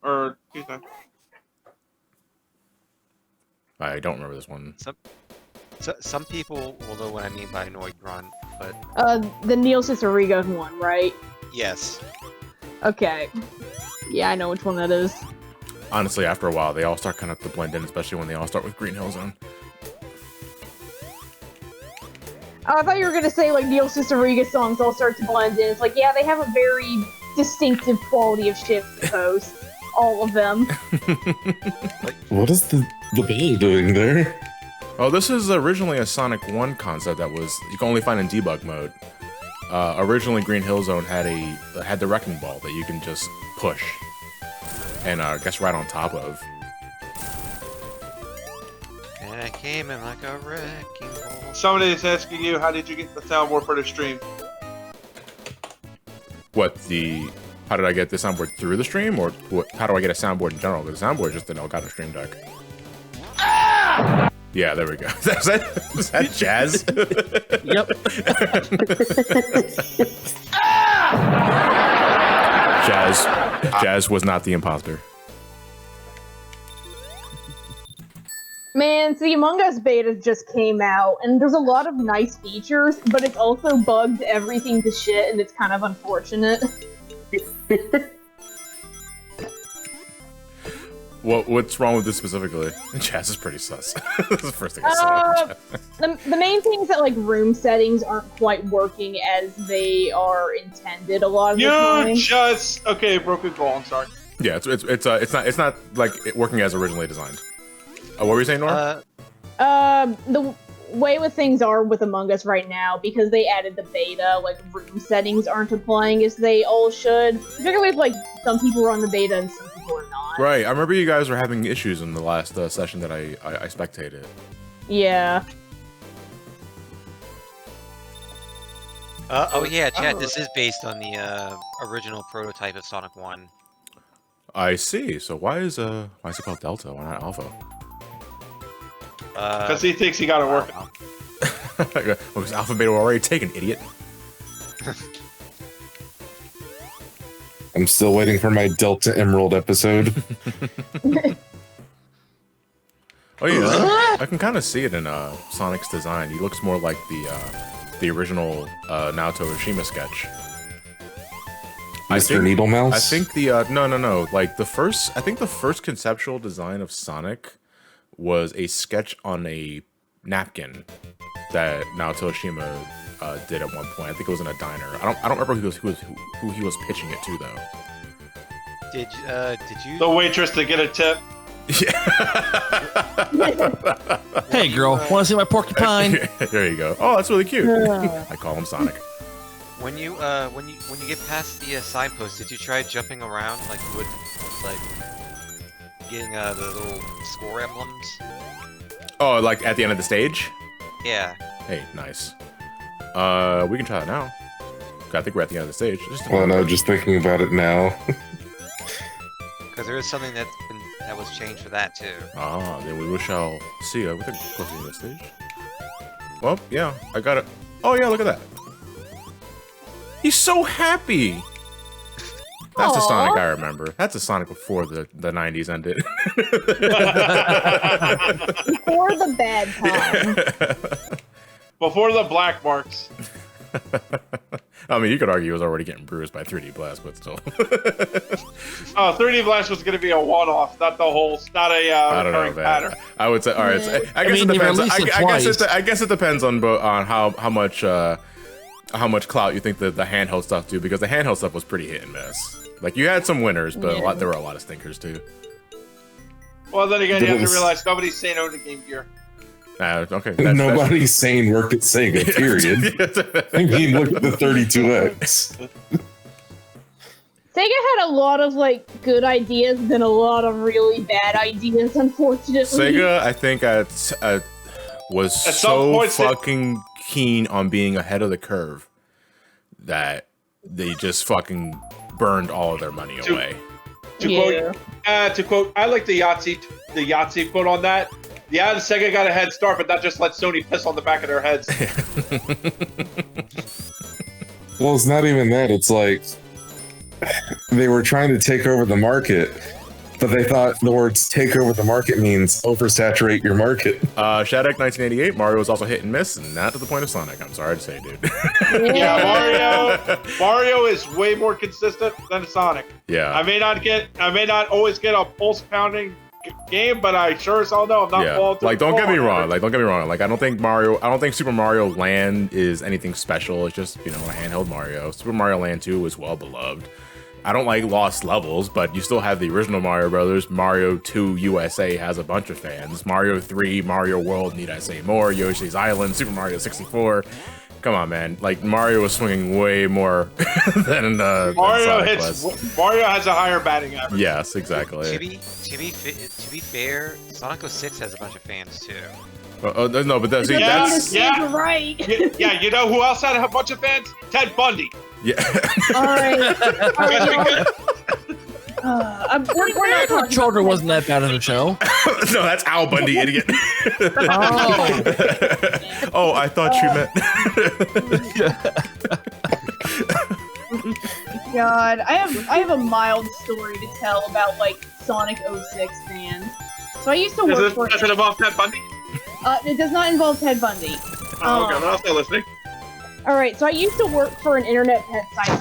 Or Tuesday. I don't remember this one. Some people will know what I mean by annoyed grunt, but The Neil Cicierega one, right? yes. Okay. Yeah, I know which one that is. Honestly, after a while, they all start kind of to blend in, especially when they all start with Green Hill Zone. Oh, I thought you were gonna say like Neil Cicierega songs all start to blend in. It's like, yeah, they have a very distinctive quality of shit post. All of them. What is the the bell doing there? Oh, this is originally a Sonic 1 concept that was you can only find in debug mode. Originally, Green Hill Zone had the wrecking ball that you can just push and guess right on top of. And I came in like a wrecking ball. Somebody is asking you, how did you get the soundboard for the stream? How did I get the soundboard through the stream, or how do I get a soundboard in general? Because the soundboard is just an Elgato Stream Deck. Ah! Yeah, there we go. Is that Jazz? Yep. Jazz was not the imposter. Man, the Among Us beta just came out, and there's a lot of nice features, but it's also bugged everything to shit, and it's kind of unfortunate. What's wrong with this specifically? Jazz is pretty sus. This is the first thing I saw. The main thing is that like room settings aren't quite working as they are intended a lot of the time. Okay, broken goal. I'm sorry. Yeah, it's not like it working as originally designed. What were you saying, Nora? The way with things are with Among Us right now, because they added the beta, like room settings aren't applying as they all should. Particularly if like some people are on the beta and some people are not. Right, I remember you guys were having issues in the last session that I spectated. Yeah. Oh yeah, chat. This is based on the original prototype of Sonic 1. I see. So why is it called Delta? Why not Alpha? Because he thinks he got it working. Well, because Alpha Beta were already taken, idiot. I'm still waiting for my Delta Emerald episode. Oh yeah, I can kind of see it in Sonic's design. He looks more like the original Naoto Oshima sketch. Mr. Needlemouse? I think the no. Like the first conceptual design of Sonic was a sketch on a napkin that Naoto Oshima did at one point. I think it was in a diner. I don't remember who he was pitching it to though. Did you? The waitress to get a tip. Hey girl, want to see my porcupine? There you go. Oh, that's really cute. I call him Sonic. When you get past the signpost, did you try jumping around like you would, like getting the little score emblems? Oh, like at the end of the stage? Yeah. Hey, nice. We can try that now. I think we're at the end of the stage. Well, no, just thinking about it now. Because there is something that was changed for that too. Ah, then we shall see. We think close to the stage. Well, yeah, I got it. Oh yeah, look at that. He's so happy. That's the Sonic I remember. That's the Sonic before the 90s ended. Before the bad time. Before the black marks. I mean, you could argue he was already getting bruised by 3D Blast, but still. 3D Blast was going to be a one-off, not the whole, not a recurring pattern. I would say, all right. So I guess it depends. I guess it depends on how much clout you think the handheld stuff do, because the handheld stuff was pretty hit and miss. Like you had some winners, but there were a lot of stinkers too. Well, then again, you have to realize nobody's saying own a Game Gear. Okay. Nobody's saying work at Sega, period. I mean, look at the 32X. Sega had a lot of like good ideas and a lot of really bad ideas, unfortunately. Sega, I think, was so fucking keen on being ahead of the curve that they just fucking burned all of their money away. To quote, I like the Yahtzee quote on that. Yeah, the Sega got a head start, but not just let Sony piss on the back of their heads. Well, it's not even that. It's like they were trying to take over the market, but they thought the words "take over the market" means oversaturate your market. Shadek 1988, Mario was also hit and miss, and not to the point of Sonic. I'm sorry to say, dude. Yeah, Mario is way more consistent than Sonic. Yeah. I may not always get a pulse pounding game, but I sure as hell know I'm not falling to don't get me wrong. Like, don't get me wrong. Like, I don't think Super Mario Land is anything special. It's just, a handheld Mario. Super Mario Land 2 was well beloved. I don't like Lost Levels, but you still have the original Mario Brothers. Mario 2 USA has a bunch of fans. Mario 3, Mario World, need I say more? Yoshi's Island, Super Mario 64. Come on, man. Like, Mario was swinging way more than Mario Sonic hits. was. Mario has a higher batting average. Yes, exactly. To be fair, Sonic 06 has a bunch of fans too. No, but that's You're right. Yeah, you know who else had a bunch of fans? Ted Bundy. Yeah. All right. We're not talking Children about wasn't that bad of a show. No, that's Al Bundy, idiot. Oh. Oh, I thought you meant. God, I have a mild story to tell about like Sonic 06 fans. So I used to work for. Does it involve Ted Bundy? It does not involve Ted Bundy. Oh, okay, well, I'm still listening. All right, so I used to work for an internet pet site.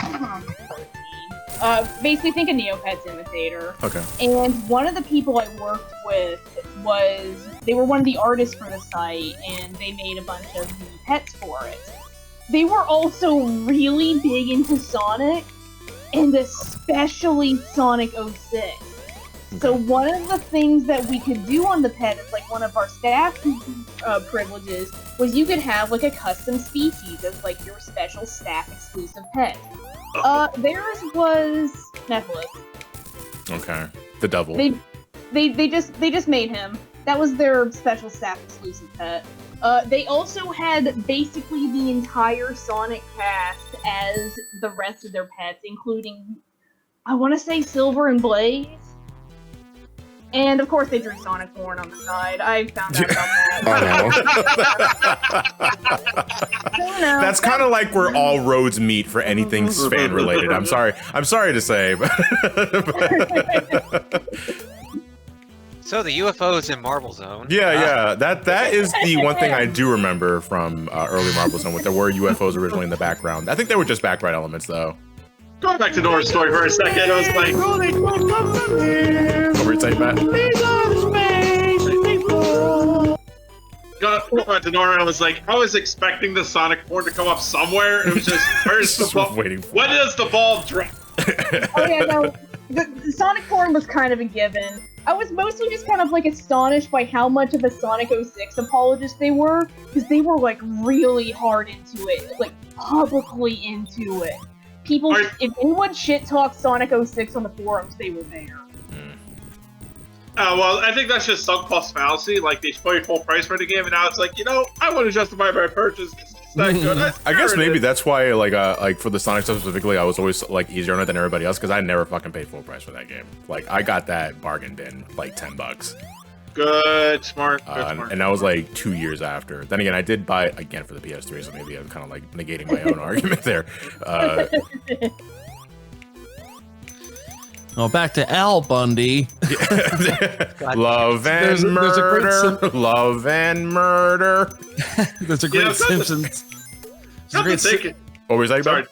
Basically, think a Neopets imitator. Okay. And one of the people I worked with they were one of the artists for the site, and they made a bunch of the pets for it. They were also really big into Sonic, and especially Sonic 06. So one of the things that we could do on the pet is like one of our staff privileges was you could have like a custom species as like your special staff exclusive pet. Theirs was Nephilis. Okay. The devil. They just made him. That was their special staff exclusive pet. They also had basically the entire Sonic cast as the rest of their pets, including, I want to say, Silver and Blaze. And of course, they drew Sonic porn on the side. I found out about that. That's kind of like where all roads meet for anything fan related. I'm sorry to say. So the UFOs in Marble Zone. Yeah. That is the one thing I do remember from early Marble Zone. There were UFOs originally in the background. I think they were just background elements, though. Going back to Nora's story for a second, I was like, what were you saying, Matt? Going back to Nora, I was like, I was expecting the Sonic porn to come up somewhere. It was just, where's the ball? Waiting for when does the ball drop? Oh yeah, no, the Sonic porn was kind of a given. I was mostly just kind of like astonished by how much of a Sonic 06 apologist they were, because they were like really hard into it, like publicly into it. People, if anyone shit talked Sonic 06 on the forums, they were there. Well, I think that's just sunk cost fallacy. Like, they pay full price for the game, and now it's like, you know, I want to justify my purchase. It's not good. I guess maybe that's why, like for the Sonic stuff specifically, I was always like easier on it than everybody else because I never fucking paid full price for that game. Like, I got that bargain bin like $10. Good, smart. Smart. And that was like 2 years after. Then again, I did buy it again for the PS3, so maybe I'm kind of like negating my own argument there. Well, back to Al Bundy. Love and murder. Love and murder. There's a great Simpsons. What were you saying about?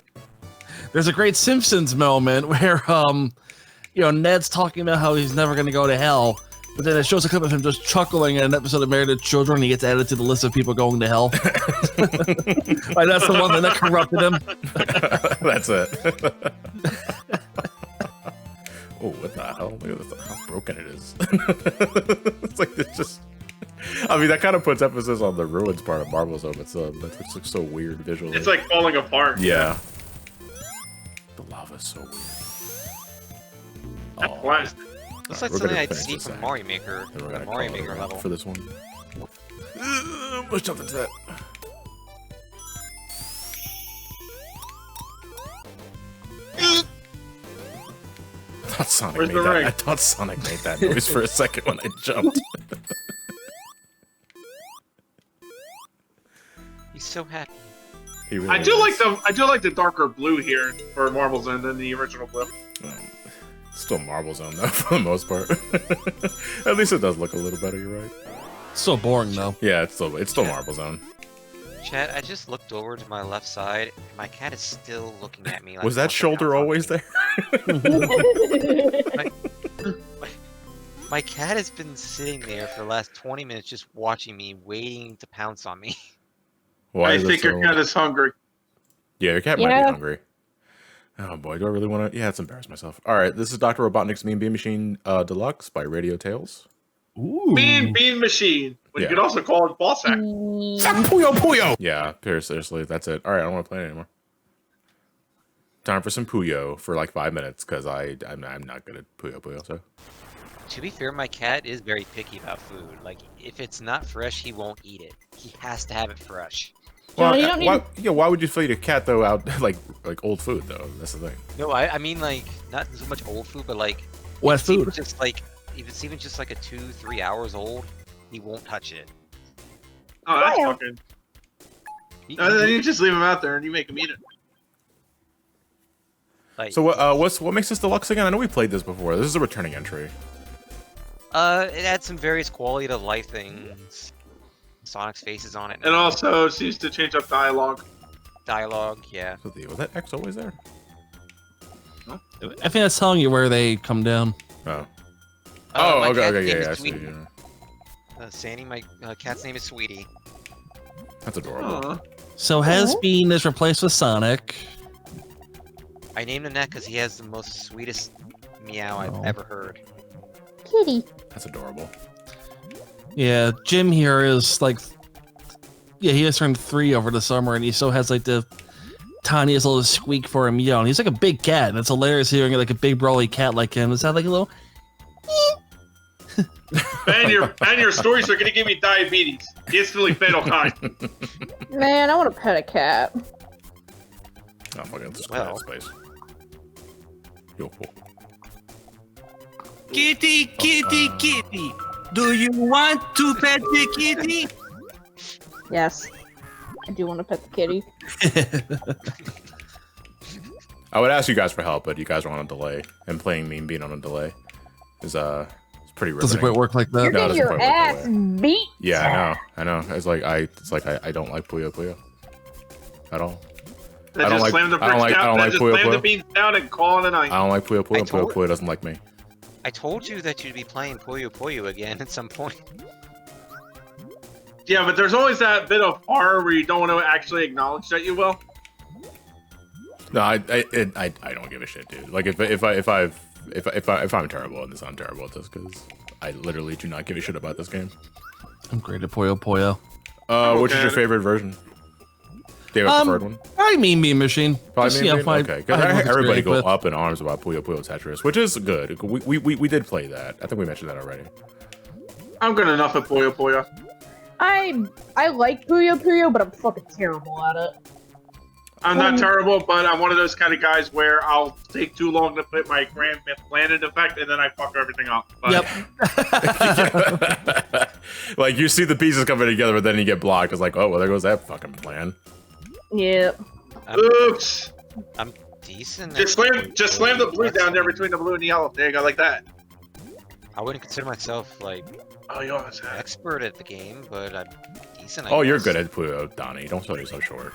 There's a great Simpsons moment where, Ned's talking about how he's never going to go to hell. But then it shows a clip of him just chuckling at an episode of Married to Children, and he gets added to the list of people going to hell. Like, that's the one that corrupted him. That's it. Oh, what the hell? Look at this, how broken it is. It's like, it's just... I mean, that kind of puts emphasis on the ruins part of Marble Zone, but that just looks so weird visually. It's like falling apart. Yeah. The lava's so weird. That's plastic. Looks like something I'd see from Mario Maker. The Mario Maker level. For this one. Let's jump into that. I thought Sonic made that noise for a second when I jumped. He's so happy. He really I do like the darker blue here for Marble Zone than the original blue. Still Marble Zone though, for the most part. At least it does look a little better. You're right. So boring though. Yeah, it's still Marble Zone. Chat, I just looked over to my left side, and my cat is still looking at me. Like, was that shoulder always there? My cat has been sitting there for the last 20 minutes just watching me, waiting to pounce on me. I think your cat is hungry. Yeah, your cat might be hungry. Oh boy, do I really want to? Yeah, let's embarrass myself. All right, this is Dr. Robotnik's Mean Bean Machine Deluxe by Radio Tales. Ooh. Mean Bean Machine. Well, Yeah. you could also call it Ball Sack. Puyo Puyo! Yeah, seriously, that's it. All right, I don't want to play it anymore. Time for some Puyo for like 5 minutes, because I'm not good at Puyo Puyo, so. To be fair, my cat is very picky about food. Like, if it's not fresh, he won't eat it. He has to have it fresh. John, you don't need why would you feed a cat, though, out like old food, though? That's the thing. No, I mean, like, not so much old food, but like, Wet if it's even food. just like, if it's even just like a 2-3 hours old, he won't touch it. Oh, that's Yeah. fucking. He- Then you just leave him out there and you make him eat it. like, So what makes this deluxe again? I know we played this before. This is a returning entry. it adds some various quality to life things. Sonic's faces on it. And also seems to change up dialogue. dialogue, yeah. So was that X always there? I think that's telling you where they come down. Oh. My Okay, cat's okay, name yeah, is I see. Sweetie. Yeah. Sandy, my cat's name is Sweetie. That's adorable. Aw. So Has Bean is replaced with Sonic. I named him that because he has the most sweetest meow I've Oh. ever heard. kitty. That's adorable. Yeah, Jim here is like, yeah, he has turned 3 over the summer, and he still has like the tiniest little squeak for a meow. And he's like a big cat, and it's hilarious hearing like a big brawly cat like him. It's had like a little. And your stories are gonna give me diabetes. The instantly fatal kind. Man, I want to pet a cat. Oh, fuck it. Let's just Well. clear that space. Yo, cool. Kitty, kitty, kitty. Do you want to pet the kitty? Yes, I do want to pet the kitty. I would ask you guys for help, but you guys are on a delay, and playing Mean Bean on a delay is it's pretty riveting. Doesn't quite work like that. You're No, it getting doesn't your quite work that ass way. beat. Yeah, I know. It's like I don't like Puyo Puyo at all. Then I don't just like- slam the I don't bricks like- I down. don't Then like just Puyo slam the Puyo. beans down and call it a night. I don't like Puyo Puyo. I And Puyo told- Puyo doesn't like me. I told you that you'd be playing Puyo Puyo again at some point. Yeah, but there's always that bit of horror where you don't want to actually acknowledge that you will. No, I don't give a shit, dude. Like if I'm terrible at this, I'm terrible at this because I literally do not give a shit about this game. I'm great at Puyo Puyo. Which is okay. your favorite version? Do you have a preferred one? Probably Mean Bean Machine. Probably Just, Mean yeah, Bean? my- Okay, because I have everybody experience go with. up in arms about Puyo Puyo Tetris, which is good. We did play that. I think we mentioned that already. I'm good enough at Puyo Puyo. I like Puyo Puyo, but I'm fucking terrible at it. I'm not terrible, but I'm one of those kind of guys where I'll take too long to put my Grand Myth Planet effect, and then I fuck everything up. But Yep. Like you see the pieces coming together, but then you get blocked. It's like, oh well, there goes that fucking plan. Yeah. Oops! I'm decent. Just at slam the blue That's- down there between the blue and the yellow. There you go, like that. I wouldn't consider myself like Oh, you always an have. expert at the game, but I'm decent. I Oh, you're guess. good at Puyo, Donnie. Don't sell yourself short.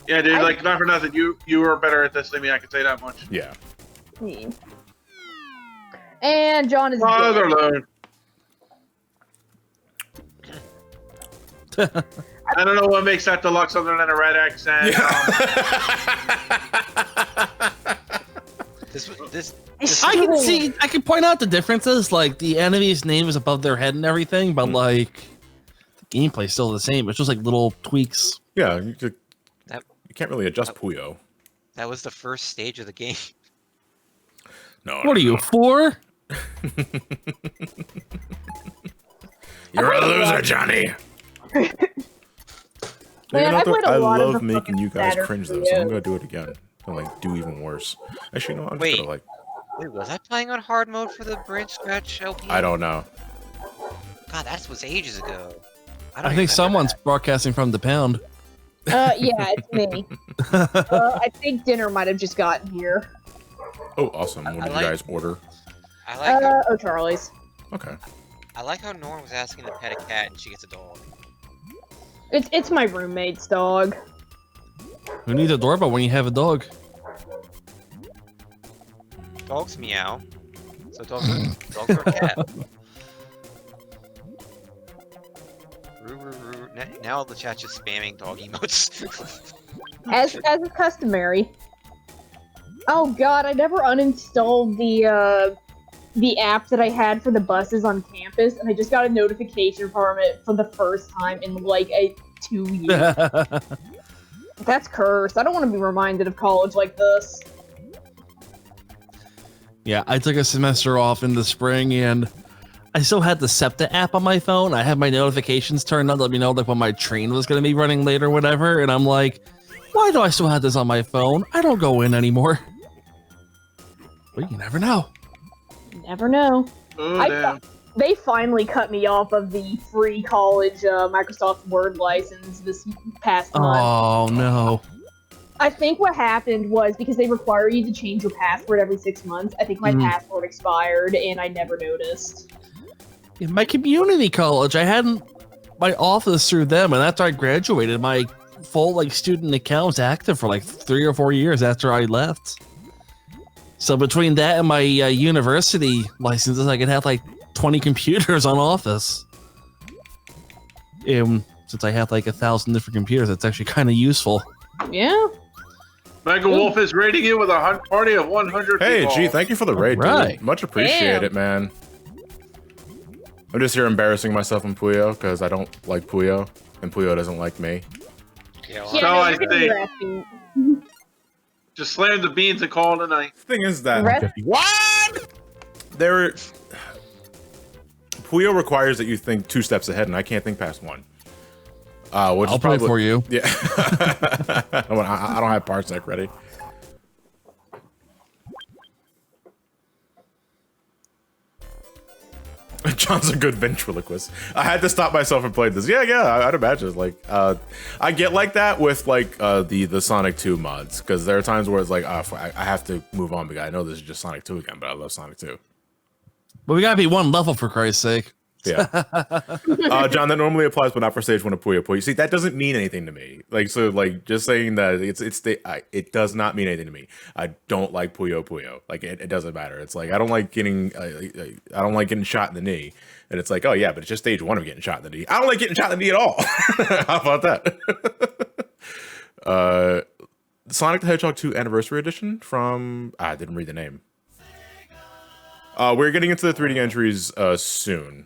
Yeah, dude. Like not for nothing, you are better at this than me. I can say that much. Yeah. And John is Father dead. load. I don't know what makes that deluxe other than a red accent. This I can see. I can point out the differences. Like the enemy's name is above their head and everything, but like the gameplay's still the same. It's just like little tweaks. Yeah. You That- can't really adjust Puyo. that was the first stage of the game. No. What are you, 4? You're a loser, Johnny. Man, Man, I played a lot of love the making you fucking guys Saturn cringe though, so videos. I'm gonna do it again. And like do even worse. Actually, no, I'm just Wait. gonna like. Wait, was I playing on hard mode for the branch scratch LP? I don't know. God, that was ages ago. don't I think remember someone's that. broadcasting from the pound. Yeah, it's me. I think dinner might have just gotten here. Oh, awesome. What I did you like- guys order? I like. How, Oh, Charlie's. Okay. I like how Norm was asking to pet a cat and she gets a dog. It's my roommate's dog. Who needs a doorbell when you have a dog? Dogs meow. So dogs are a cat. Roo, roo, roo. Now the chat's just spamming dog emotes. As is customary. Oh god, I never uninstalled the app that I had for the buses on campus, and I just got a notification from it for the first time in like 2 years. That's cursed. I don't want to be reminded of college like this. Yeah, I took a semester off in the spring, and I still had the SEPTA app on my phone. I had my notifications turned on to let me know like when my train was going to be running late or whatever, and I'm like, why do I still have this on my phone? I don't go in anymore. But you never know. You never know. Oh, damn. They finally cut me off of the free college Microsoft Word license this past month. Oh, no. I think what happened was because they require you to change your password every 6 months, I think my password expired and I never noticed. In my community college, I had my office through them, and after I graduated, my full like student account was active for like 3 or 4 years after I left. So between that and my university licenses, I could have like 20 computers on Office. And since I have like 1,000 different computers, it's actually kind of useful. Yeah. Mega Wolf is rating you with a party of 100 Hey, people. gee, thank you for the raid, Right. dude. Much appreciated, man. I'm just here embarrassing myself in Puyo because I don't like Puyo, and Puyo doesn't like me. Yeah, well, Yeah, So no, I you're gonna think- be asking- Just slam the beans and call it a night. The thing is that Red- what? There, Puyo requires that you think 2 steps ahead, and I can't think past 1. Which I'll is play probably for you. Yeah, I don't have Parsec ready. John's a good ventriloquist. I had to stop myself and play this. Yeah, I'd imagine. Like, I get like that with like the Sonic 2 mods, because there are times where it's like, I have to move on because I know this is just Sonic 2 again, but I love Sonic 2. But we gotta be 1 level for Christ's sake. Yeah. John, that normally applies, but not for stage 1 of Puyo Puyo. See, that doesn't mean anything to me. Like, so, like, just saying that it does not mean anything to me. I don't like Puyo Puyo. Like, it doesn't matter. It's like I don't like getting shot in the knee, and it's like, oh yeah, but it's just stage 1 of getting shot in the knee. I don't like getting shot in the knee at all. How about that? Sonic the Hedgehog 2 Anniversary Edition from I didn't read the name. We're getting into the 3D entries soon.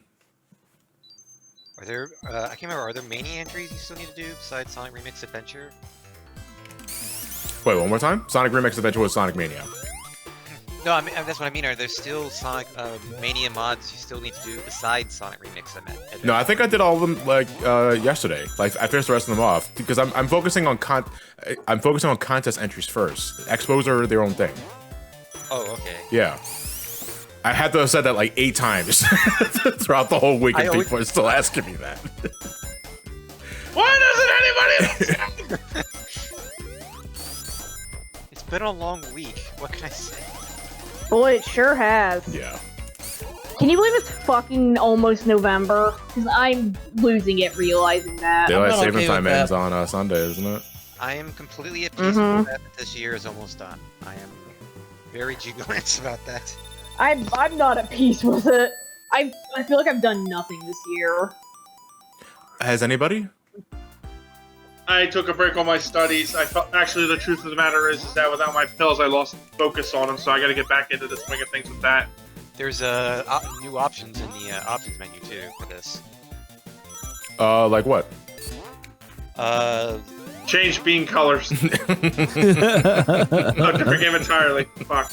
Are there? I can't remember. Are there Mania entries you still need to do besides Sonic Remix Adventure? Wait, one more time? Sonic Remix Adventure was Sonic Mania. No, I mean that's what I mean. Are there still Sonic Mania mods you still need to do besides Sonic Remix Adventure? No, I think I did all of them like yesterday. Like I finished the rest of them off because I'm focusing on contest entries first. Expos are their own thing. Oh, okay. Yeah. I had to have said that like 8 times throughout the whole week, and people are still asking me that. Why doesn't anybody else? It's been a long week. What can I say? Boy, it sure has. Yeah. Can you believe it's fucking almost November? Because I'm losing it realizing that. Daylight not saving okay time with ends that. on Sunday, isn't it? I am completely at peace with that this year is almost done. I am very jubilant about that. I'm not at peace with it. I feel like I've done nothing this year. Has anybody? I took a break on my studies. I felt actually the truth of the matter is that without my pills, I lost focus on them. So I got to get back into the swing of things with that. There's new options in the options menu too for this. Like what? Change bean colors. No, different game entirely. Fuck.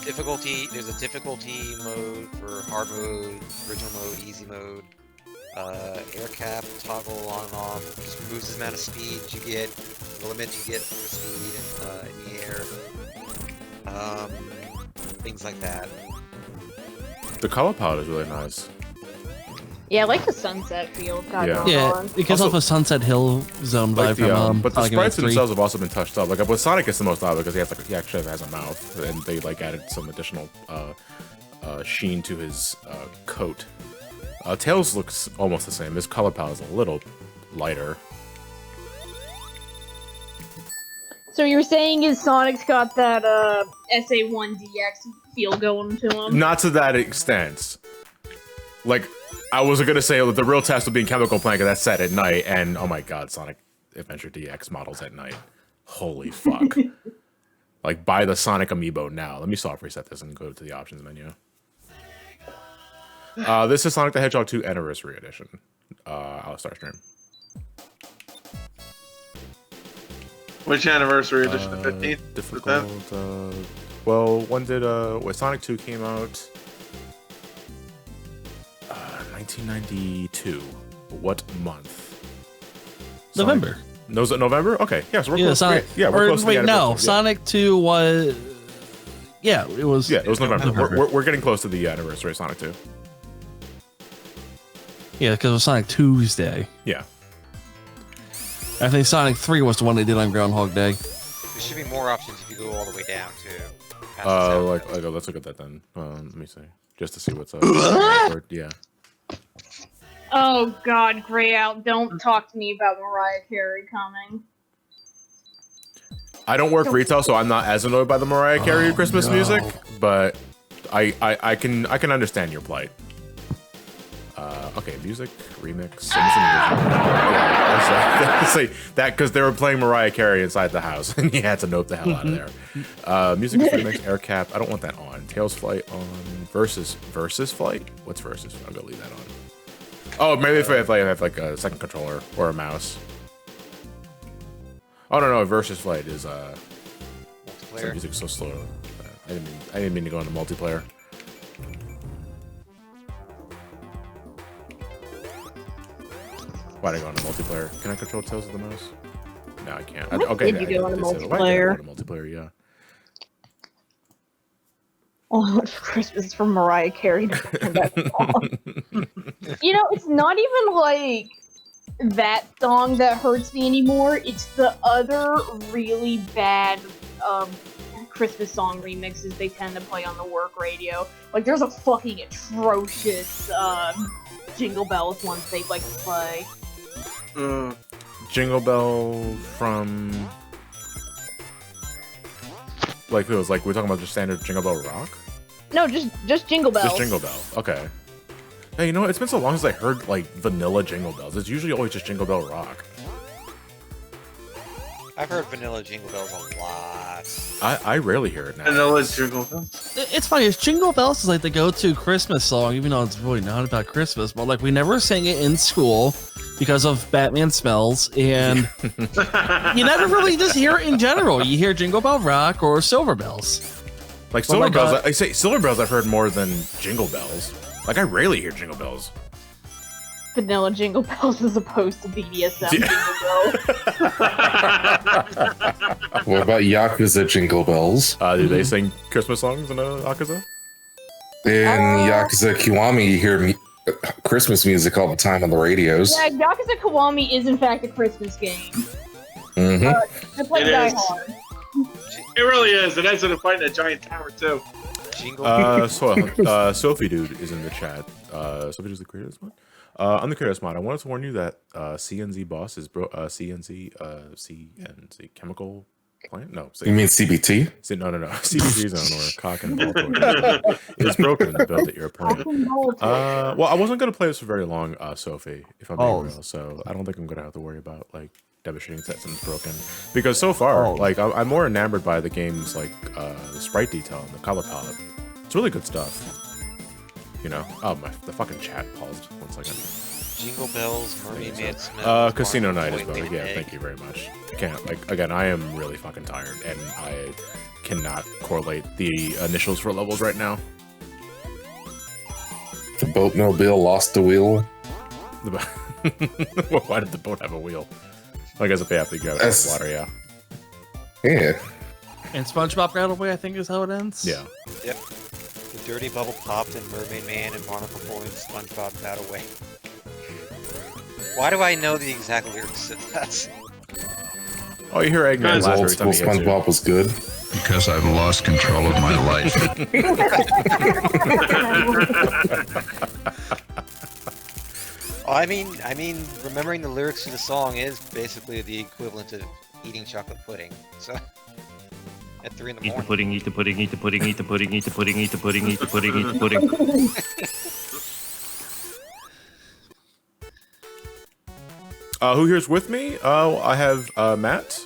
Difficulty. There's a difficulty mode for hard mode, original mode, easy mode. Air cap toggle on and off. Just removes the amount of speed you get, the limit you get for speed in the air. Things like that. The color palette is really nice. Yeah, I like the sunset feel. Yeah, it gives off a Sunset Hill Zone vibe from but the Sonic sprites 3. themselves have also been touched up. Like with Sonic, it's the most odd because he actually has a mouth, and they like added some additional sheen to his coat. Tails looks almost the same. His color palette is a little lighter. So you're saying is Sonic's got that SA1DX feel going to him? Not to that extent. Like, I was gonna say that the real test would be in Chemical Plant because that's set at night, and oh my god, Sonic Adventure DX models at night. Holy fuck. Like, buy the Sonic amiibo now. Let me soft reset this and go to the options menu. This is Sonic the Hedgehog 2 Anniversary Edition. I'll start stream. Which anniversary edition? The 15th? Difficult. Well, when did when Sonic 2 came out? 1992. What month? November. No, November? Okay. Yeah, so we're close. Sonic. Yeah, we're close to the no, anniversary. Sonic 2 was. Yeah, it was. Yeah, it was November. We're getting close to the anniversary of Sonic 2. Yeah, because it was Sonic Tuesday. Yeah. I think Sonic 3 was the one they did on Groundhog Day. There should be more options if you go all the way down too. Let's look at that then. Let me see, just to see what's up. Yeah. Oh God, Gray Out! Don't talk to me about Mariah Carey coming. I don't work retail, so I'm not as annoyed by the Mariah Carey Christmas music, but I can understand your plight. Okay, music remix. Yeah, say that because they were playing Mariah Carey inside the house, and you had to note the hell out of there. Music remix, air cap. I don't want that on. Tails Flight on. Versus Flight. What's Versus? I'm gonna leave that on. Oh, maybe if I have like a second controller or a mouse. Oh no, Versus Flight is Multiplayer. Music's so slow. I didn't mean to go into multiplayer. Why'd I go into multiplayer? Can I control Tails with the mouse? No, I can't. Okay, Did you go into why did I multiplayer? go into multiplayer, yeah. Oh, it's Christmas from Mariah Carey. That song. You know, it's not even like that song that hurts me anymore. It's the other really bad Christmas song remixes they tend to play on the work radio. Like, there's a fucking atrocious Jingle Bells ones they like to play. Jingle Bell from... Like who? Like, we're talking about just standard Jingle Bell Rock? No, just Jingle Bells. Just Jingle Bell, okay. Hey, you know what? It's been so long since I heard, like, vanilla Jingle Bells. It's usually always just Jingle Bell Rock. I've heard vanilla Jingle Bells a lot. I rarely hear it now. Vanilla Jingle Bells. It's funny. Jingle Bells is like the go-to Christmas song, even though it's really not about Christmas. But like, we never sang it in school because of Batman smells, and you never really just hear it in general. You hear Jingle Bell Rock or Silver Bells. Like Silver Bells, I say Silver Bells I've heard more than Jingle Bells. Like, I rarely hear Jingle Bells. Vanilla Jingle Bells as opposed to BDSM Jingle Bells. What about Yakuza Jingle Bells? Do they sing Christmas songs in Yakuza? In Yakuza Kiwami, you hear Christmas music all the time on the radios. Yeah, Yakuza Kiwami is in fact a Christmas game. Mm-hmm. It's like Die Hard. It really is. It ends in a fight in a giant tower too. Jingle. Sophie Dude is in the chat. Sophie Dude's the creator mod. I'm the creator mod. I wanted to warn you that CNZ boss is CNZ chemical plant. No, you mean CBT? No. CBT zone or cock and ball is broken in the build that you're playing. Well, I wasn't gonna play this for very long, Sophie, if I'm being real. So I don't think I'm gonna have to worry about like demonstrating that something's broken, because so far, like I'm more enamored by the game's like the sprite detail and the color palette. It's really good stuff. You know, the fucking chat paused. 1 second. Jingle Bells, Mermaid Man Smell. Casino Night as well. Yeah, thank you very much. I can't, like, again, I am really fucking tired, and I cannot correlate the initials for levels right now. The boatmobile lost the wheel. Why did the boat have a wheel? I guess if they have to go out of water, yeah. Yeah. And SpongeBob got away, I think is how it ends. Yeah. Yep. The dirty bubble popped and Mermaid Man and Barnacle Boy and SpongeBob got away. Why do I know the exact lyrics to that? Oh, you hear Eggman laugh every time he hits you. SpongeBob was good. Because I've lost control of my life. I mean, remembering the lyrics to the song is basically the equivalent of eating chocolate pudding. So, at 3 in the morning. Eat the pudding, eat the pudding, eat the pudding, eat the pudding, eat the pudding, eat the pudding, eat the pudding, eat the pudding. Who here's with me? I have Matt,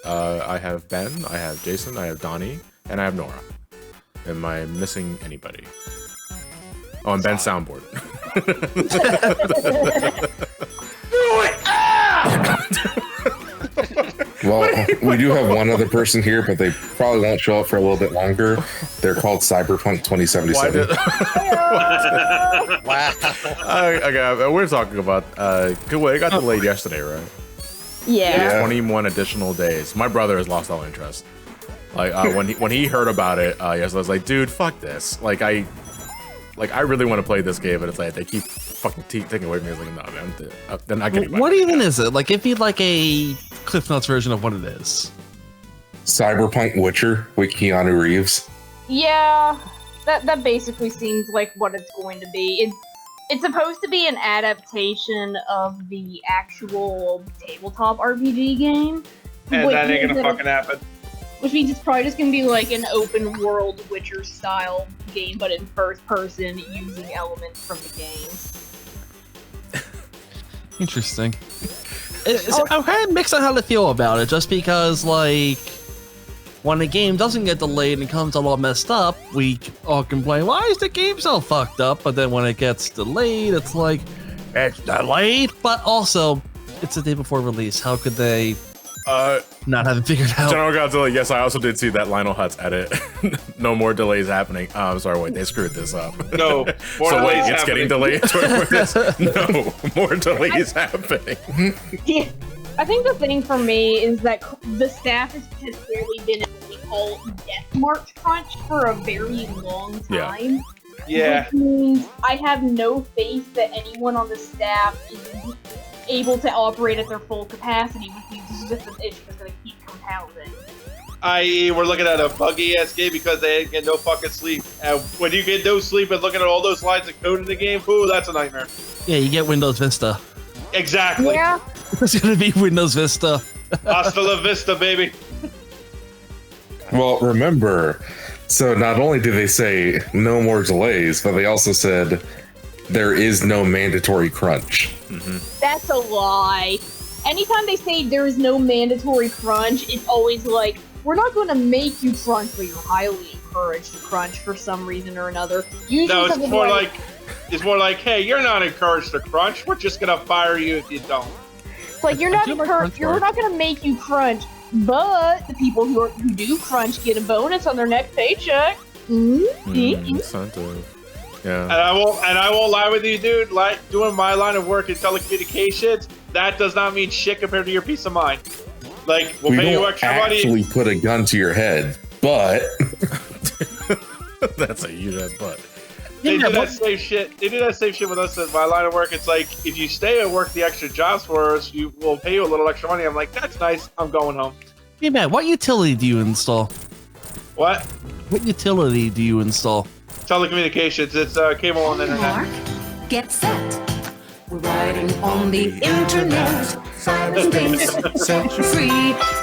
I have Ben, I have Jason, I have Donnie, and I have Nora. Am I missing anybody? Oh, and Ben's soundboard. Well, we do have one other person here, but they probably won't show up for a little bit longer. They're called Cyberpunk 2077. Wow. Okay, we're talking about. Well, it got delayed yesterday, right? Yeah. 21 additional days. My brother has lost all interest. Like when he heard about it, yes, I was like, dude, fuck this. Like I really want to play this game, but it's like they keep fucking taking away from me. I was like, no, man, they're not getting. What even is it? Like, give me like a Cliff Notes version of what it is. Cyberpunk Witcher with Keanu Reeves. Yeah, that basically seems like what it's going to be. It's supposed to be an adaptation of the actual tabletop RPG game. And that ain't gonna fucking happen. Which means it's probably just gonna be like an open world Witcher style game, but in first person using elements from the games. Interesting. I'm kind of mixed on how to feel about it, just because, like, when a game doesn't get delayed and comes all messed up, we all complain, why is the game so fucked up? But then when it gets delayed, it's like, it's delayed? But also, it's the day before release. How could they not have it figured out? General Godzilla, yes, I also did see that Lionel Hutz edit. No more delays happening. I'm sorry, wait, they screwed this up. No, more so wait, delays it's getting delayed? No, more delays happening. Yeah, I think the thing for me is that the staff has clearly been in what we call death march crunch for a very long time. Yeah. Which means I have no faith that anyone on the staff is able to operate at their full capacity, which means this is just an issue that's going to keep compounding. I.e., we're looking at a buggy ass game because they ain't get no fucking sleep. And when you get no sleep and looking at all those lines of code in the game, ooh, that's a nightmare. Yeah, you get Windows Vista. Exactly. Yeah. It's gonna be Windows Vista. Hasta la vista, baby. Well, remember, so not only did they say no more delays, but they also said there is no mandatory crunch. That's a lie. Anytime they say there is no mandatory crunch, it's always like, we're not going to make you crunch, but you're highly encouraged to crunch for some reason or another. Usually No, it's more like, hey, you're not encouraged to crunch. We're just gonna fire you if you don't. It's like, you're not encouraged. We're not going to make you crunch, but the people who do crunch get a bonus on their next paycheck. Incentive. Yeah. And I won't lie with you, dude. Like doing my line of work in telecommunications, that does not mean shit compared to your peace of mind. Like, we'll pay you extra money. We don't actually put a gun to your head, but that's a huge ass butt. They do that same shit. They do that same shit with us in my line of work. It's like, if you stay and work the extra jobs for us, you will pay you a little extra money. I'm like, that's nice. I'm going home. Hey, Matt, what utility do you install? What? What utility do you install? Telecommunications. It's cable and internet. Mark, get set. We're riding on the internet. Cyberspace, set you free.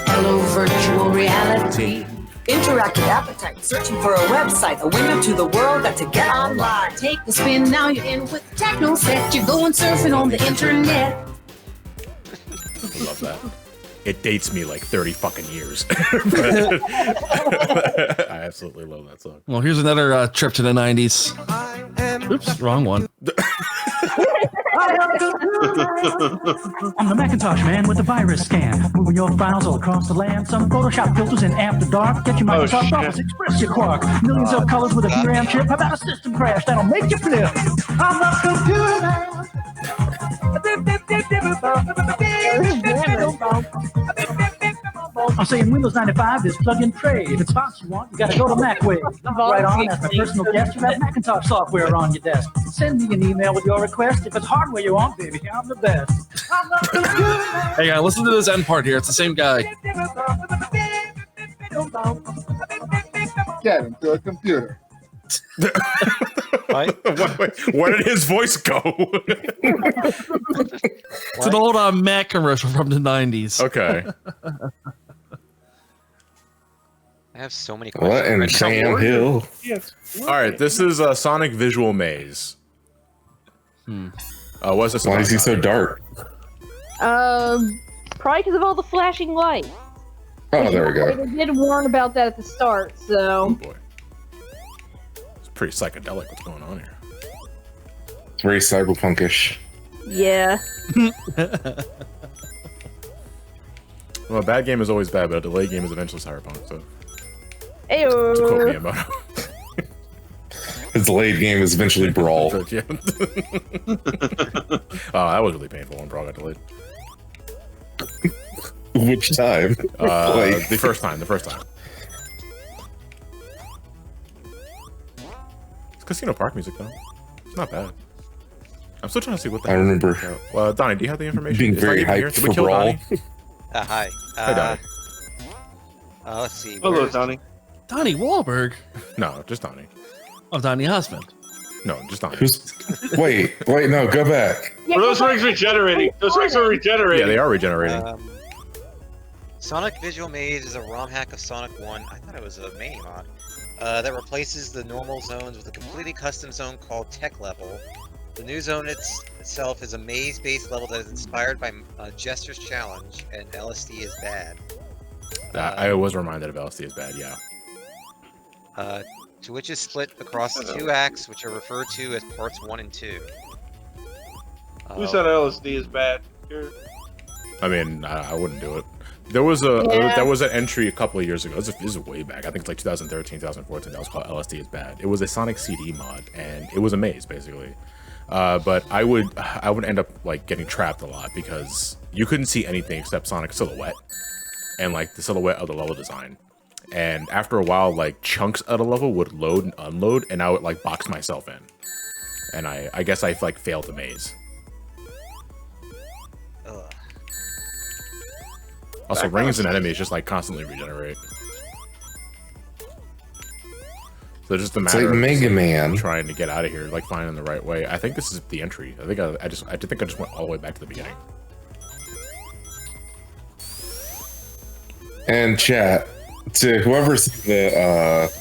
Hello, virtual reality. Interactive appetite, searching for a website, a window to the world, got to get online. Take the spin, now you're in with the techno set. You're going surfing on the internet. I love that. It dates me like 30 fucking years. I absolutely love that song. Well, here's another trip to the 90s. Oops, wrong one. I'm the Macintosh man with the virus scan. Moving your files all across the land. Some Photoshop filters in After Dark. Get your Microsoft Office, express your quark. Millions of colors with a VRAM chip. How about a system crash that'll make you flip? I'm a computer man. I'm saying Windows 95 is plug and pray. If it's fast you want, you gotta go to MacWave. Right on, as my personal guest, you have Macintosh software on your desk. Send me an email with your request. If it's hardware you want, baby, I'm the best. Hey, guys, listen to this end part here. It's the same guy. Get into a computer. Where did his voice go? It's an old Mac commercial from the 90s. Okay. I have so many questions. what in Sam Hill? All right, this is a Sonic Visual Maze. What's this? Why is he so dark? Probably because of all the flashing lights. Oh, there we go. They did warn about that at the start, Oh so. boy. It's pretty psychedelic what's going on here. It's very cyberpunkish. Yeah. Well, a bad game is always bad, but a delayed game is eventually cyberpunk, so. Ayo. To quote Miyamoto. His delayed game is eventually Brawl. Yeah. Oh, that was really painful when Brawl got delayed. Which time? The first time. It's Casino Park music, though. It's not bad. I'm still trying to see what the I hell remember. Well, Donnie, do you have the information? Being It's very not even here. hyped Did we for kill Brawl. Donnie? Hi. Hi, Donnie. Let's see. Hello, where's- Donnie. Donnie Wahlberg. No, just Donnie. Oh, Donnie Osmond. No, just Donnie. Wait, no, go back. Well, those rings regenerating. Those rings are regenerating. Yeah, they are regenerating. Sonic Visual Maze is a ROM hack of Sonic 1. I thought it was a Mania mod. That replaces the normal zones with a completely custom zone called Tech Level. The new zone itself is a maze-based level that is inspired by Jester's Challenge, and LSD is bad. I was reminded of LSD is bad, yeah. To which is split across the 2 acts, which are referred to as parts 1 and 2. Who said LSD is bad? Here. I mean, I wouldn't do it. There was an entry a couple of years ago. This is way back. I think it's like 2013, 2014. That was called LSD is bad. It was a Sonic CD mod, and it was a maze basically. But I would end up like getting trapped a lot because you couldn't see anything except Sonic's silhouette and like the silhouette of the level design. And after a while, like chunks of the level would load and unload, and I would like box myself in. And I guess I like failed the maze. Also, rings and enemies just like constantly regenerate. So just a It's matter like of Mega Man. trying to get out of here, like finding the right way. I think this is the entry. I think I just went all the way back to the beginning. And chat, to whoever said that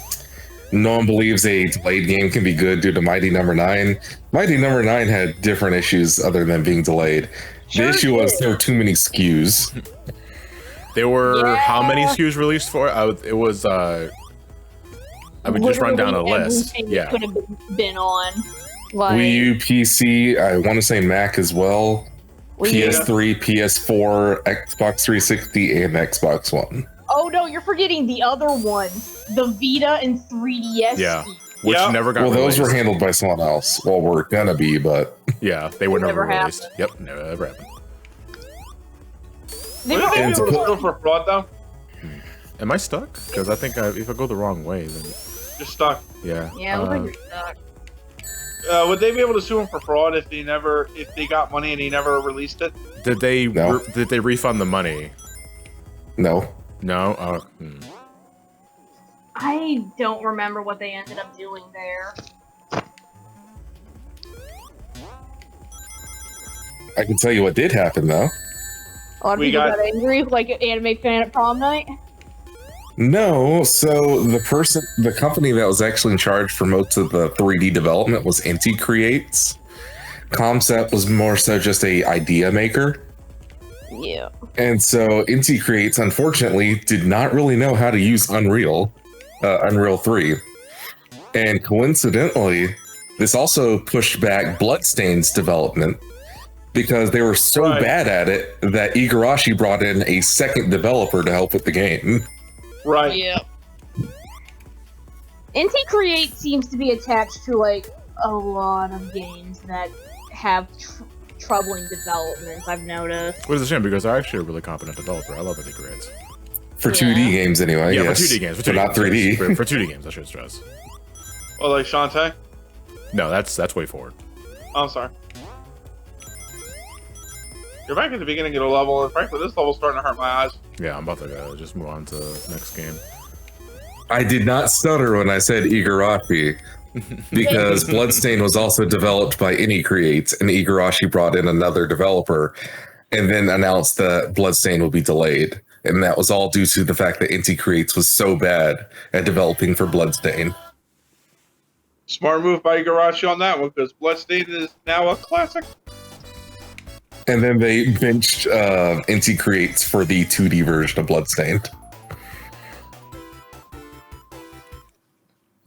no one believes a delayed game can be good due to Mighty Number 9. Mighty Number 9 had different issues other than being delayed. The issue was there were too many SKUs. There were how many SKUs released for it? I would just run down a list. Everything Yeah. could have been on. Like, Wii U, PC, I want to say Mac as well. Wii U. PS3, PS4, Xbox 360, and Xbox One. oh no, you're forgetting the other ones. The Vita and 3DS. Yeah. Which never got Well, those released. were handled by someone else. Well, we're gonna be, but Yeah, they were never never released. Yep, never happened. They Wouldn't they were- be able to sue for fraud though? Am I stuck? Because I think if I go the wrong way, then You're stuck. yeah. Yeah, it looks like you're stuck. Would they be able to sue him for fraud if they got money and he never released it? Did they No. did they refund the money? no. No. I don't remember what they ended up doing there. I can tell you what did happen though. A lot of We people got- got angry, like an anime fan at prom night. No, so the company that was actually in charge for most of the 3D development was Inti Creates. Concept was more so just a idea maker. Yeah. And so Inti Creates, unfortunately, did not really know how to use Unreal 3. And coincidentally, this also pushed back Bloodstained's development because they were so Right. bad at it that Igarashi brought in a second developer to help with the game. Right. Yeah. Inti Create seems to be attached to like a lot of games that have troubling developments. I've noticed. Which is a shame because they're actually a really competent developer. I love what they create. For 2D games, anyway. Yeah, yes. for 2D games. For But 2D not games, 3D. For 2D games, I should stress. Oh, like Shantae? No, that's way forward. Oh, I'm sorry. You're back at the beginning of the level, and frankly, this level's starting to hurt my eyes. Yeah, I'm about to just move on to the next game. I did not stutter when I said Igarashi because Bloodstain was also developed by Inti Creates, and Igarashi brought in another developer and then announced that Bloodstain will be delayed. And that was all due to the fact that Inti Creates was so bad at developing for Bloodstain. Smart move by Igarashi on that one, because Bloodstained is now a classic. And then they benched Inti Creates for the 2D version of Bloodstained.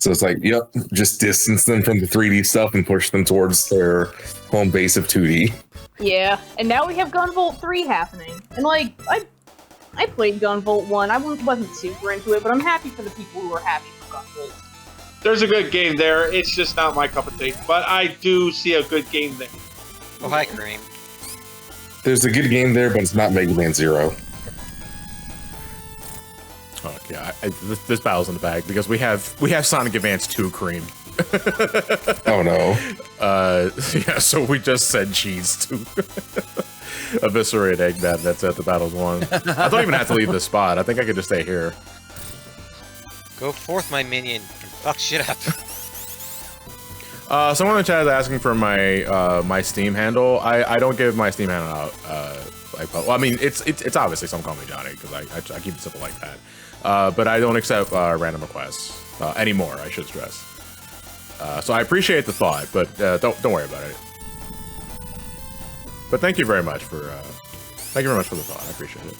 So it's like, yep, just distance them from the 3D stuff and push them towards their home base of 2D. Yeah, and now we have Gunvolt 3 happening. And like, I played Gunvolt 1. I wasn't super into it, but I'm happy for the people who are happy for Gunvolt. There's a good game there. It's just not my cup of tea. But I do see a good game there. Oh, hi, Cream. There's a good game there, but it's not Mega Man Zero. Oh yeah, this battle's in the bag because we have Sonic Advance 2 Cream. Oh no. Yeah, so we just said cheese to Eviscerate Eggman. That's it. The battle's won. I don't even have to leave this spot. I think I could just stay here. Go forth, my minion, and fuck shit up. Someone in the chat is asking for my my Steam handle. I don't give my Steam handle out. Well, I mean, it's obviously Somecallmejohnny because I keep it simple like that. But I don't accept random requests anymore. I should stress. So I appreciate the thought, but don't worry about it. But thank you very much for the thought. I appreciate it.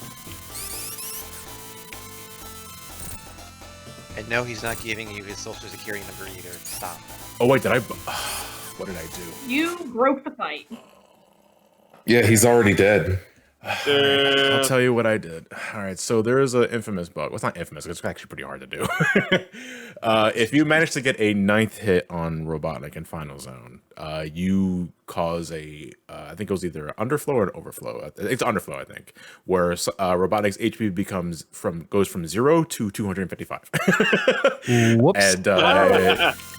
And no, he's not giving you his social security number either. Stop. Oh wait, what did I do? You broke the fight. Yeah, he's already dead. I'll tell you what I did. All right, so there is an infamous bug. Well, it's not infamous. It's actually pretty hard to do. If you manage to get a 9th hit on Robotnik in Final Zone, you cause a, I think it was either an underflow or an overflow. It's underflow, I think, where Robotnik's HP goes from 0 to 255. Whoops. And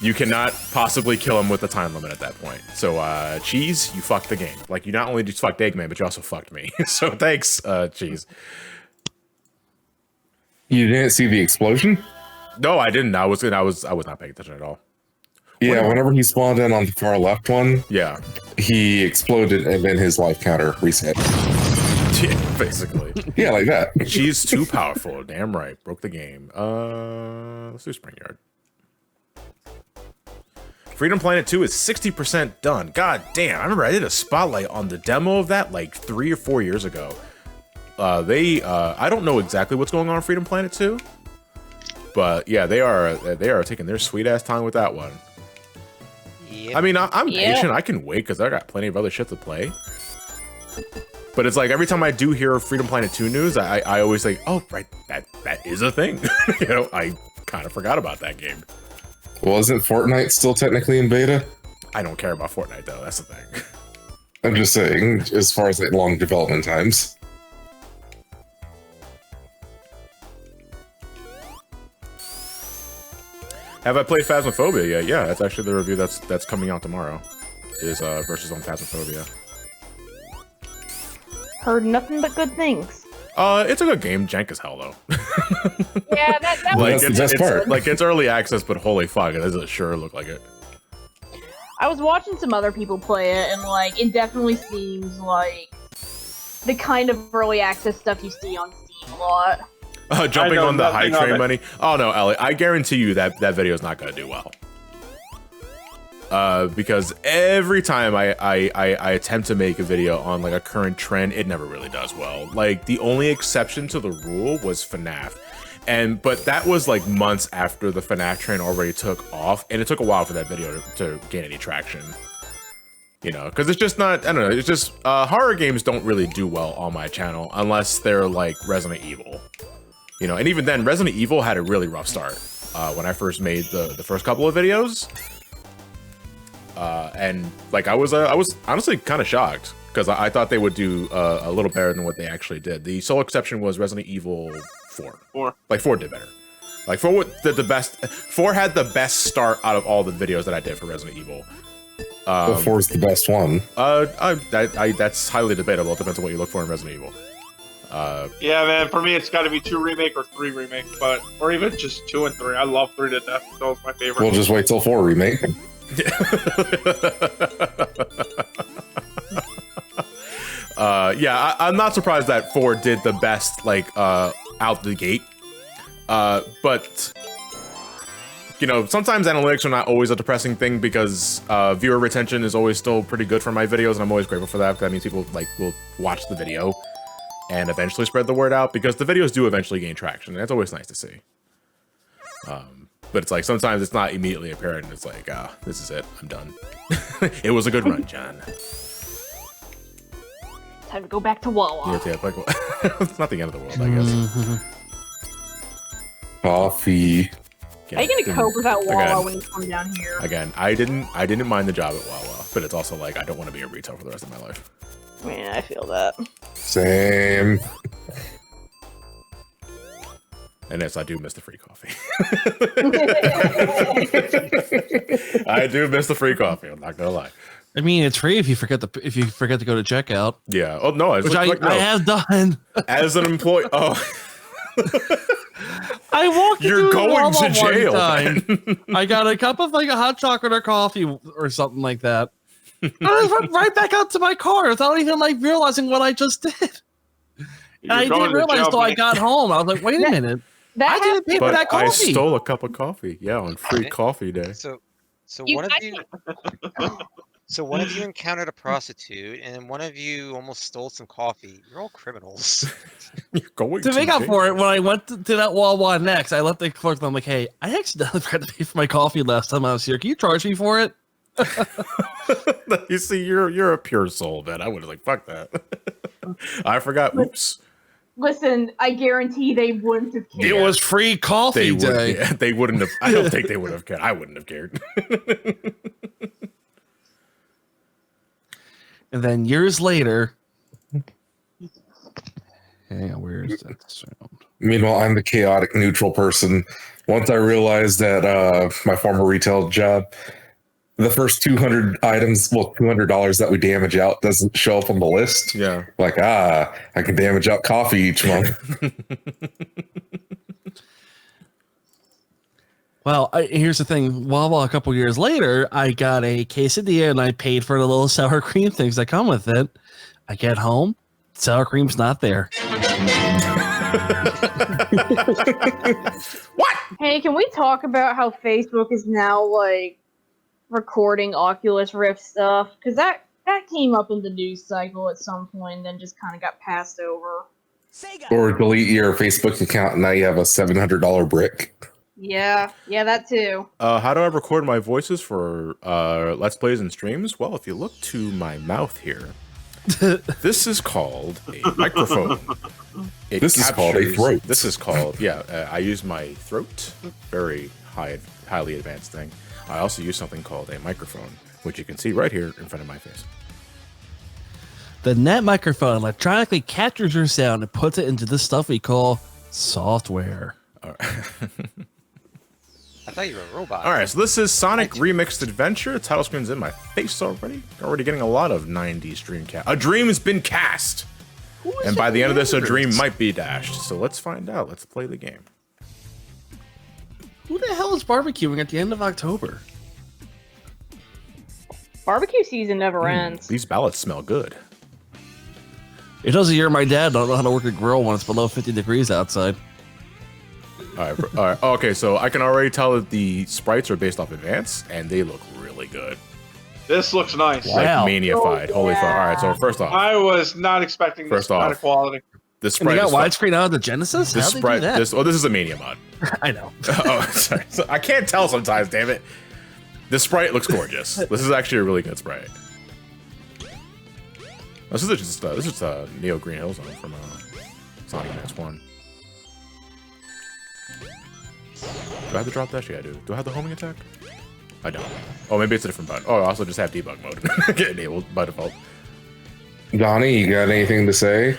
you cannot possibly kill him with the time limit at that point. So, Cheese, you fucked the game. Like, you not only just fucked Eggman, but you also fucked me. So thanks, Cheese. You didn't see the explosion? No, I didn't. I was not paying attention at all. Yeah, whenever he spawned in on the far left one, yeah, he exploded and then his life counter reset. Yeah, basically. Yeah, like that. She's too powerful. Damn right. Broke the game. Let's do Spring Yard. Freedom Planet 2 is 60% done. God damn. I remember I did a spotlight on the demo of that like 3 or 4 years ago. I don't know exactly what's going on in Freedom Planet 2. But yeah, they are taking their sweet ass time with that one. Yep. I mean, I'm patient. I can wait because I got plenty of other shit to play. But it's like every time I do hear Freedom Planet 2 news, I always think, oh, right, that is a thing. You know, I kind of forgot about that game. Well, isn't Fortnite still technically in beta? I don't care about Fortnite though. That's the thing. I'm just saying, as far as like long development times. Have I played Phasmophobia yet? Yeah, that's actually the review that's coming out tomorrow. Is Versus on Phasmophobia. Heard nothing but good things. It's a good game. Jank as hell though. Yeah, that's like the best part. Like it's early access, but holy fuck, it doesn't sure look like it. I was watching some other people play it, and like it definitely seems like the kind of early access stuff you see on Steam a lot. Jumping on the high train money. Oh no, Ellie, I guarantee you that video is not going to do well. Because every time I attempt to make a video on like a current trend, it never really does well. Like the only exception to the rule was FNAF. But that was like months after the FNAF train already took off, and it took a while for that video to gain any traction. You know, because it's just not, I don't know, it's just, horror games don't really do well on my channel unless they're like Resident Evil. You know, and even then, Resident Evil had a really rough start when I first made the first couple of videos. And like I was honestly kind of shocked because I thought they would do a little better than what they actually did. The sole exception was Resident Evil 4. Like 4 did better. Like 4 did the best. 4 had the best start out of all the videos that I did for Resident Evil. Well, 4 is the best one. That's highly debatable. It depends on what you look for in Resident Evil. Yeah, man. For me, it's got to be 2 remake or 3 remake, or even just 2 and 3. I love 3 to death. That was my favorite. We'll just wait till 4 remake. Yeah, I'm not surprised that 4 did the best, like, out the gate. But, you know, sometimes analytics are not always a depressing thing because viewer retention is always still pretty good for my videos, and I'm always grateful for that because that means people, like, will watch the video and eventually spread the word out because the videos do eventually gain traction. That's always nice to see. But it's like sometimes it's not immediately apparent. It's like, this is it. I'm done. It was a good run, John. Time to go back to Wawa. Yeah, like, it's not the end of the world, I guess. Coffee. How are you gonna cope without Wawa when you come down here? Again, I didn't mind the job at Wawa, but it's also like I don't want to be a retail for the rest of my life. I mean, I feel that. Same. And yes, I do miss the free coffee. I do miss the free coffee. I'm not gonna lie. I mean, it's free if you forget to go to checkout. Yeah. Oh no, which I have done as an employee. Oh, I walked. You're going to jail. I got a cup of like a hot chocolate or coffee or something like that. I went right back out to my car without even like realizing what I just did. And I didn't realize until I got home. I was like, wait a minute. I didn't pay for that coffee. I stole a cup of coffee. Yeah, on free coffee day. So one of you encountered a prostitute, and one of you almost stole some coffee. You're all criminals. You're going to make up for it, when I went to that Wawa next, I left the clerk and I'm like, hey, I accidentally forgot to pay for my coffee last time I was here. Can you charge me for it? You see, you're a pure soul, man. I would have like, fuck that. I forgot. Oops. Listen, I guarantee they wouldn't have cared. It was free coffee day. Yeah, they wouldn't have. I don't think they would have cared. I wouldn't have cared. And then years later, hang on, where is that sound? Meanwhile, I'm the chaotic neutral person. Once I realized that my former retail job, the first 200 items, well, $200 that we damage out doesn't show up on the list. Yeah. Like, I can damage out coffee each month. Well, here's the thing. Wawa, a couple years later, I got a quesadilla and I paid for the little sour cream things that come with it. I get home, sour cream's not there. What? Hey, can we talk about how Facebook is now like recording Oculus Rift stuff? Because that came up in the news cycle at some point and then just kind of got passed over. Or delete your Facebook account and now you have a $700 brick. Yeah, that too. How do I record my voices for Let's Plays and streams? Well, if you look to my mouth here, this is called a microphone. This is called a throat. This is called, I use my throat. Very highly advanced thing. I also use something called a microphone, which you can see right here in front of my face. The net microphone electronically captures your sound and puts it into this stuff we call software. All right. I thought you were a robot. All right, so this is Sonic Remixed Adventure. The title screen's in my face already. Already getting a lot of 90s dream cast. A dream has been cast! And by the end of this, a dream might be dashed. So let's find out. Let's play the game. Who the hell is barbecuing at the end of October? Barbecue season never ends. These ballots smell good. It does a year my dad don't know how to work a grill when it's below 50 degrees outside. All right. Okay, so I can already tell that the sprites are based off Advance, and they look really good. This looks nice. Like manified. Holy fuck. All right, so first off. I was not expecting this kind of quality. The sprite and you got widescreen out of the Genesis? This sprite, this is a Mania mod. I know. Oh, sorry. So I can't tell sometimes, damn it. This sprite looks gorgeous. This is actually a really good sprite. This is just Neo Green Hill Zone from Sonic Advance 1. Do I have to drop dash? Yeah, I do. Do I have the homing attack? I don't. Oh, maybe it's a different button. Oh, I also just have debug mode enabled by default. Donnie, you got anything to say?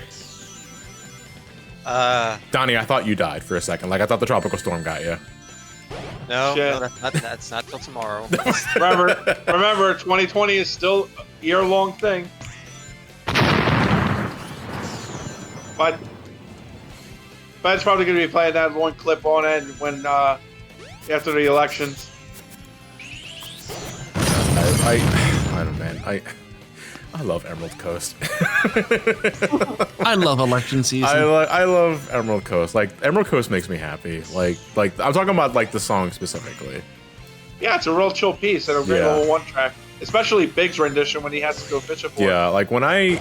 Donnie, I thought you died for a second. Like, I thought the tropical storm got you. No, that's not till tomorrow. remember, 2020 is still a year-long thing. But Ben's probably going to be playing that one clip on it when after the elections. I don't know, man. I love Emerald Coast. I love election season. I love Emerald Coast. Like, Emerald Coast makes me happy. Like I'm talking about like the song specifically. Yeah, it's a real chill piece and a real one track, especially Big's rendition when he has to go fishing for it. Yeah, like when I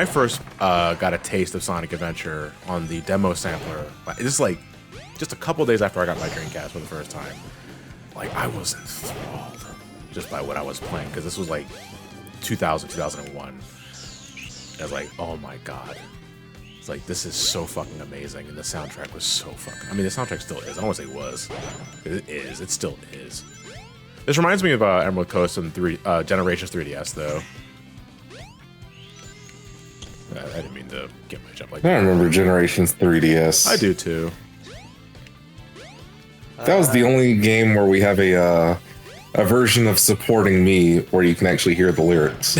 first got a taste of Sonic Adventure on the demo sampler, it's like just a couple days after I got my Dreamcast for the first time, like I was enthralled just by what I was playing, because this was like 2000, 2001. I was like, oh my god. It's like, this is so fucking amazing, and the soundtrack was so fucking... I mean, the soundtrack still is. I don't want to say was. It is. It still is. This reminds me of Emerald Coast and Generations 3DS, though. I didn't mean to get my jump like that. I remember Generations 3DS. I do, too. That was the only game where we have a version of Supporting Me where you can actually hear the lyrics.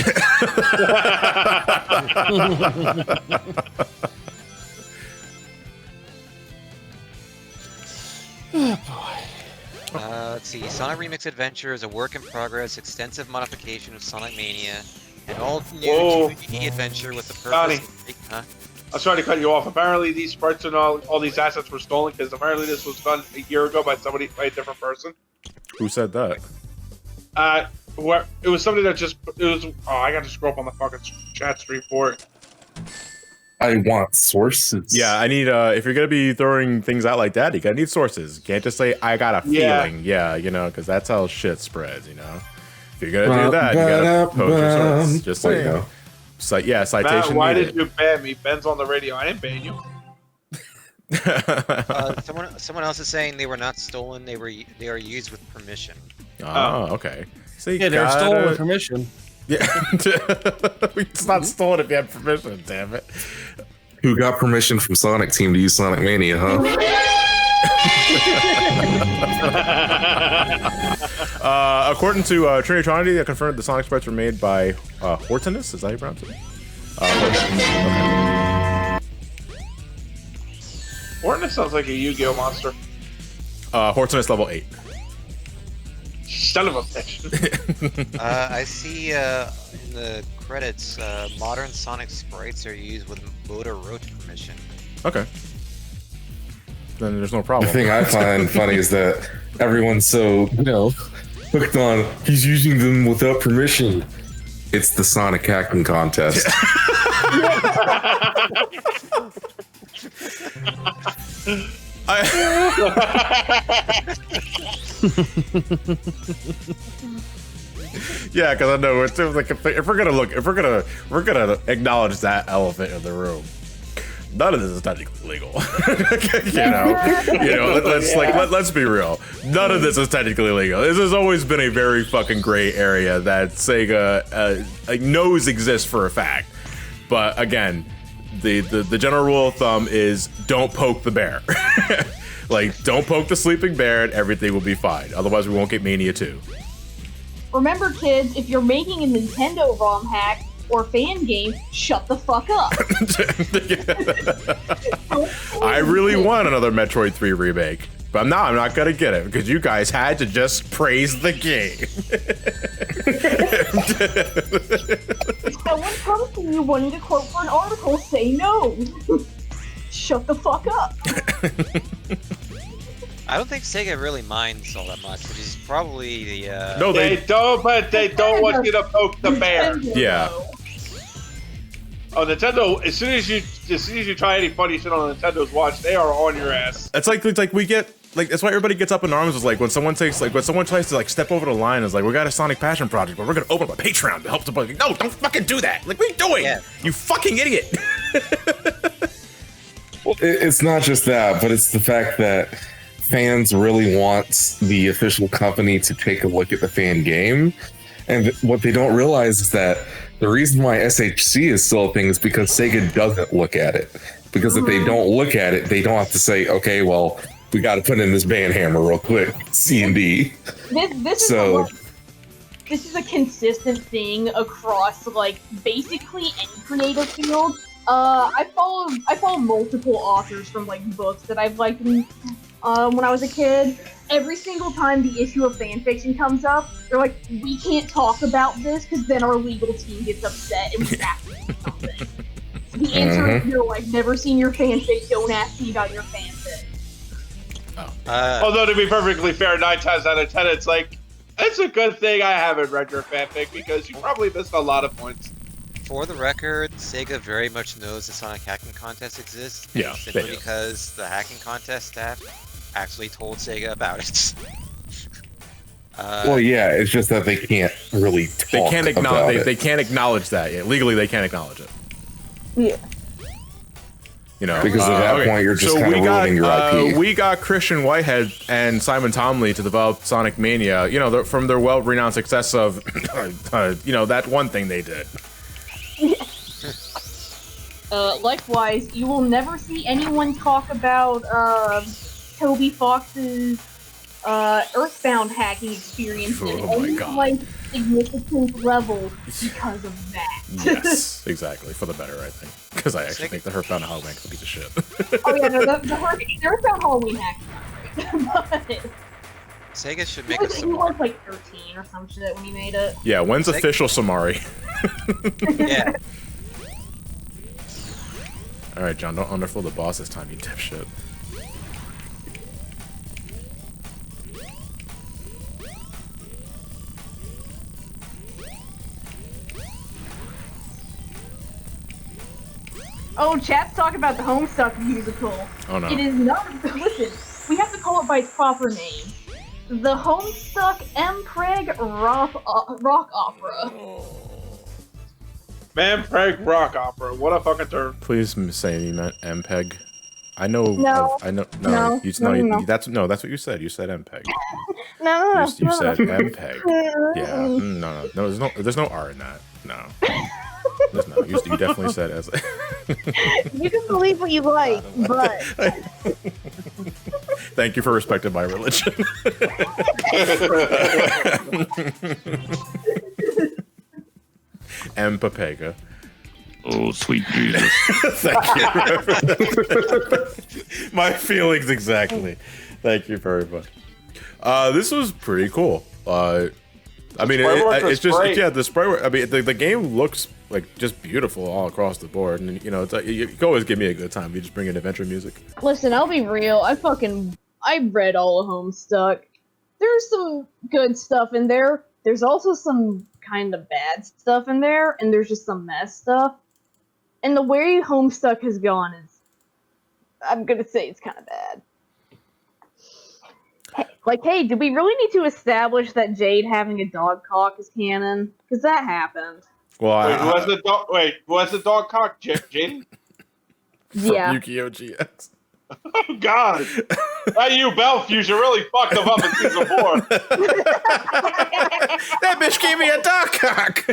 Oh boy. Let's see. Sonic Remix Adventure is a work in progress, extensive modification of Sonic Mania, an all new 2D adventure with the purpose. Huh? I'm sorry to cut you off. Apparently, these sprites and all these assets were stolen because apparently this was done a year ago by a different person. Who said that? It was somebody that just Oh, I got to scroll up on the fucking chat stream for it. I want sources. Yeah, I need, if you're gonna be throwing things out like that, you gotta need sources. You can't just say, I got a feeling. Yeah, you know, because that's how shit spreads, you know? If you're gonna do that, you gotta post your source. Just so you know. Yeah, citation. Matt, why did you ban me? Ben's on the radio. I didn't ban you. Someone else is saying they were not stolen. They are used with permission. Oh, okay. So yeah, they're stolen with permission. Yeah, it's not stolen if you have permission. Damn it. Who got permission from Sonic Team to use Sonic Mania, huh? According to Trinitronity, that confirmed the Sonic sprites were made by Hortonus. Is that how you pronounce it? Hortonus sounds like a Yu-Gi-Oh monster. Hortonus level 8. Son of a bitch. I see in the credits, modern Sonic sprites are used with Motor Roach permission. Okay. Then there's no problem. The thing I find funny is that everyone's so, hooked on, he's using them without permission. It's the Sonic hacking contest. Yeah, because I know it's like if we're gonna acknowledge that elephant in the room, none of this is technically legal. Let's be real. None of this is technically legal. This has always been a very fucking gray area that Sega knows exists for a fact. But again, the general rule of thumb is don't poke the bear. Like, don't poke the sleeping bear and everything will be fine. Otherwise, we won't get Mania 2. Remember, kids, if you're making a Nintendo ROM hack or fan game, shut the fuck up. I really want another Metroid 3 remake, but now I'm not gonna get it because you guys had to just praise the game. If someone comes to you wanting to quote for an article, say no. Shut the fuck up. I don't think Sega really minds all that much, which is probably the. No, they don't, but they don't want you to poke the bear. Yeah. Oh, Nintendo! As soon as you try any funny shit on Nintendo's watch, they are on your ass. It's like we get that's why everybody gets up in arms. Is like when someone tries to step over the line. Is like, we got a Sonic Passion project, but we're gonna open up a Patreon to help the bug. No, don't fucking do that. Like, what are you doing? Yeah. You fucking idiot. Well, it's not just that, but it's the fact that fans really want the official company to take a look at the fan game. And what they don't realize is that the reason why SHC is still a thing is because Sega doesn't look at it. Because if they don't look at it, they don't have to say, okay, well, we got to put in this band hammer real quick, C&D. This is a consistent thing across, like, basically any creative field. I follow multiple authors from, like, books that I've liked when I was a kid. Every single time the issue of fanfiction comes up, they're like, we can't talk about this because then our legal team gets upset and we have to do something. The answer is no, I've never seen your fanfic, don't ask me about your fanfic. Although, to be perfectly fair, 9 times out of 10, it's like, it's a good thing I haven't read your fanfic because you probably missed a lot of points. For the record, Sega very much knows the Sonic hacking contest exists. Yeah, simply because the hacking contest staff actually told Sega about it. Well, yeah, it's just that they can't really talk They can't about acknowledge. it. They can't acknowledge that. Yeah, legally, they can't acknowledge it. Yeah. You know, Because at that point, you're just kind of ruining your IP. We got Christian Whitehead and Simon Tomley to develop Sonic Mania. You know, from their well-renowned success of, you know, that one thing they did. Likewise, you will never see anyone talk about Toby Fox's Earthbound hacking experience in any like significant level because of that. Yes, exactly. For the better, I think. Because I actually think the Earthbound Halloween hack is a piece of shit. Oh yeah, no, the Earthbound Halloween hack is not great. But Sega should make he a was like 13 or some shit when he made it. Yeah, when's official Samari? Yeah. Alright, John, don't underflow the boss this time, you dipshit. Oh, chat's talking about the Homestuck musical. Oh no. It is not. Listen, we have to call it by its proper name. The Homestuck Mpreg rock opera. Mpreg rock opera. What a fucking term. Please say you meant MPEG. I know. No. I know. No. No. That's what you said. You said MPEG. No. You said MPEG. Yeah. No. There's no R in that. No. There's no. You definitely said as. You can believe what you like, but. Thank you for respecting my religion. Mpapega. Oh, sweet Jesus. Thank you. My feelings exactly. Thank you very much. This was pretty cool. I mean, it's just the sprite work. I mean, the game looks like just beautiful all across the board, and you know, it's like, you can always give me a good time. You just bring in adventure music. Listen, I'll be real. I read all of Homestuck. There's some good stuff in there. There's also some kind of bad stuff in there, and there's just some mess stuff. And the way Homestuck has gone is, I'm gonna say it's kind of bad. Hey, do we really need to establish that Jade having a dog cock is canon? Because that happened. Well, who has the dog cock? Jade? Yeah. Yu-Gi-Oh! GX. Oh God! That you, Belfuse, you really fucked them up in season 4. That bitch gave me a dog cock.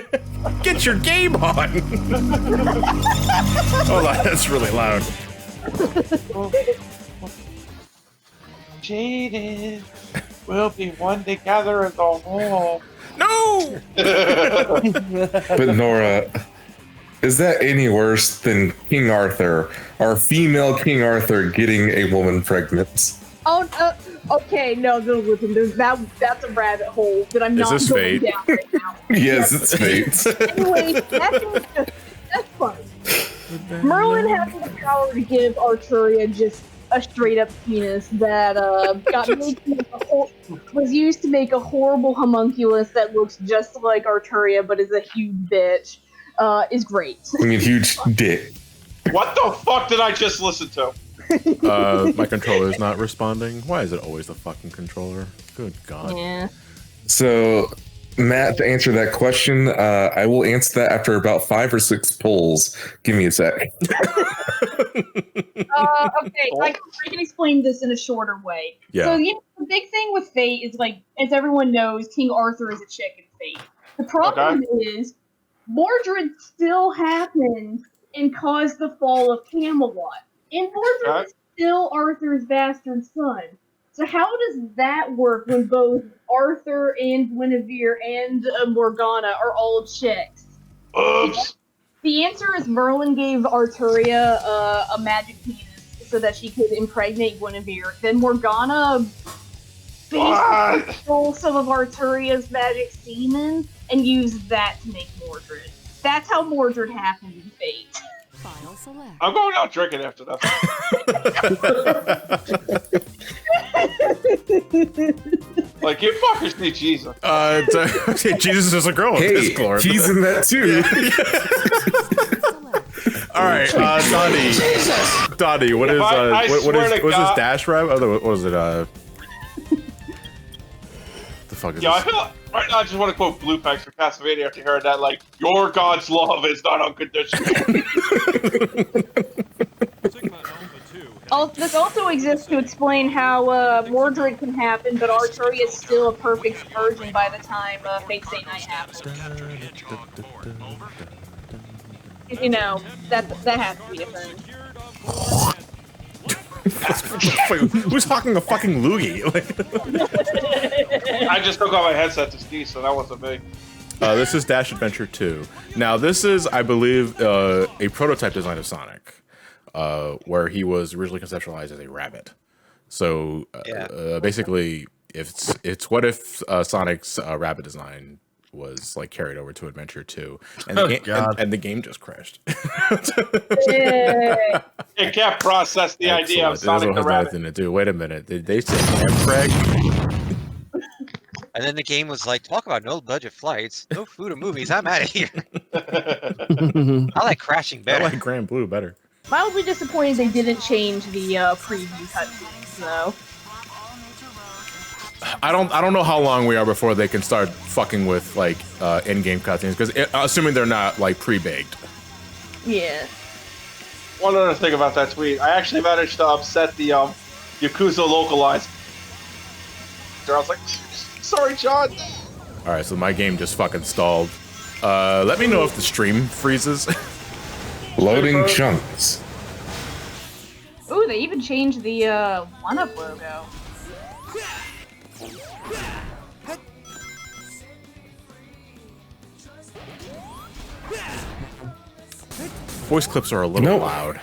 Get your game on. Hold on, that's really loud. Jaded, we'll be one together in the hall. No! But Nora, is that any worse than King Arthur, our female King Arthur, getting a woman pregnant? Oh, okay, no, listen, that's a rabbit hole that I'm not going down right now. Yes, it's fate. Anyway, that's fun. Merlin has the power to give Arturia just a straight-up penis that was used to make a horrible homunculus that looks just like Arturia but is a huge bitch. Is great. I mean, huge dick. What the fuck did I just listen to? My controller is not responding. Why is it always the fucking controller? Good God. Yeah. So, Matt, to answer that question, I will answer that after about 5 or 6 polls. Give me a sec. Okay, I can explain this in a shorter way. Yeah. So, the big thing with Fate is, like, as everyone knows, King Arthur is a chick in Fate. The problem is, Mordred still happened and caused the fall of Camelot. And Mordred is still Arthur's bastard son. So how does that work when both Arthur and Guinevere and Morgana are all chicks? Oops. The answer is Merlin gave Arturia a magic penis so that she could impregnate Guinevere. Then Morgana basically stole some of Arturia's magic semen and used that to make Mordred. That's how Mordred happened in Fate. I'm going out drinking after that. Like, you fuckers need Jesus. Jesus is a girl. Hey, she's in that too. All right, Donnie, what is what's his dash rap? Oh, what was it? The fuck is Yo, I this? feel like, right now I just want to quote Blue Packs from Castlevania after hearing that, like, your God's love is not unconditional. This also exists to explain how Mordred can happen, but Archery is still a perfect version by the time Fate Stay Night happens. You know, that has to be a thing. Who's hawking a fucking loogie? I just took off my headset to ski, so that wasn't me. This is Dash Adventure 2. Now, this is, I believe, a prototype design of Sonic, where he was originally conceptualized as a rabbit. So, basically, it's what if Sonic's rabbit design was like carried over to Adventure 2, and the game just crashed. It can't process the idea of Sonic the Rabbit. Nothing to do. Wait a minute, did they say Craig? And then the game was like, talk about no budget flights, no food or movies. I'm out of here. I like crashing better. I like Grand Blue better. Mildly disappointed they didn't change the preview cutscenes, though. I don't know how long we are before they can start fucking with like in-game cutscenes, because assuming they're not like pre-baked. Yeah. One other thing about that tweet, I actually managed to upset the Yakuza localizer. I was like, sorry, John. All right, so my game just fucking stalled. Let me know if the stream freezes. Loading chunks. Ooh, they even changed the 1UP logo. Voice clips are a little loud.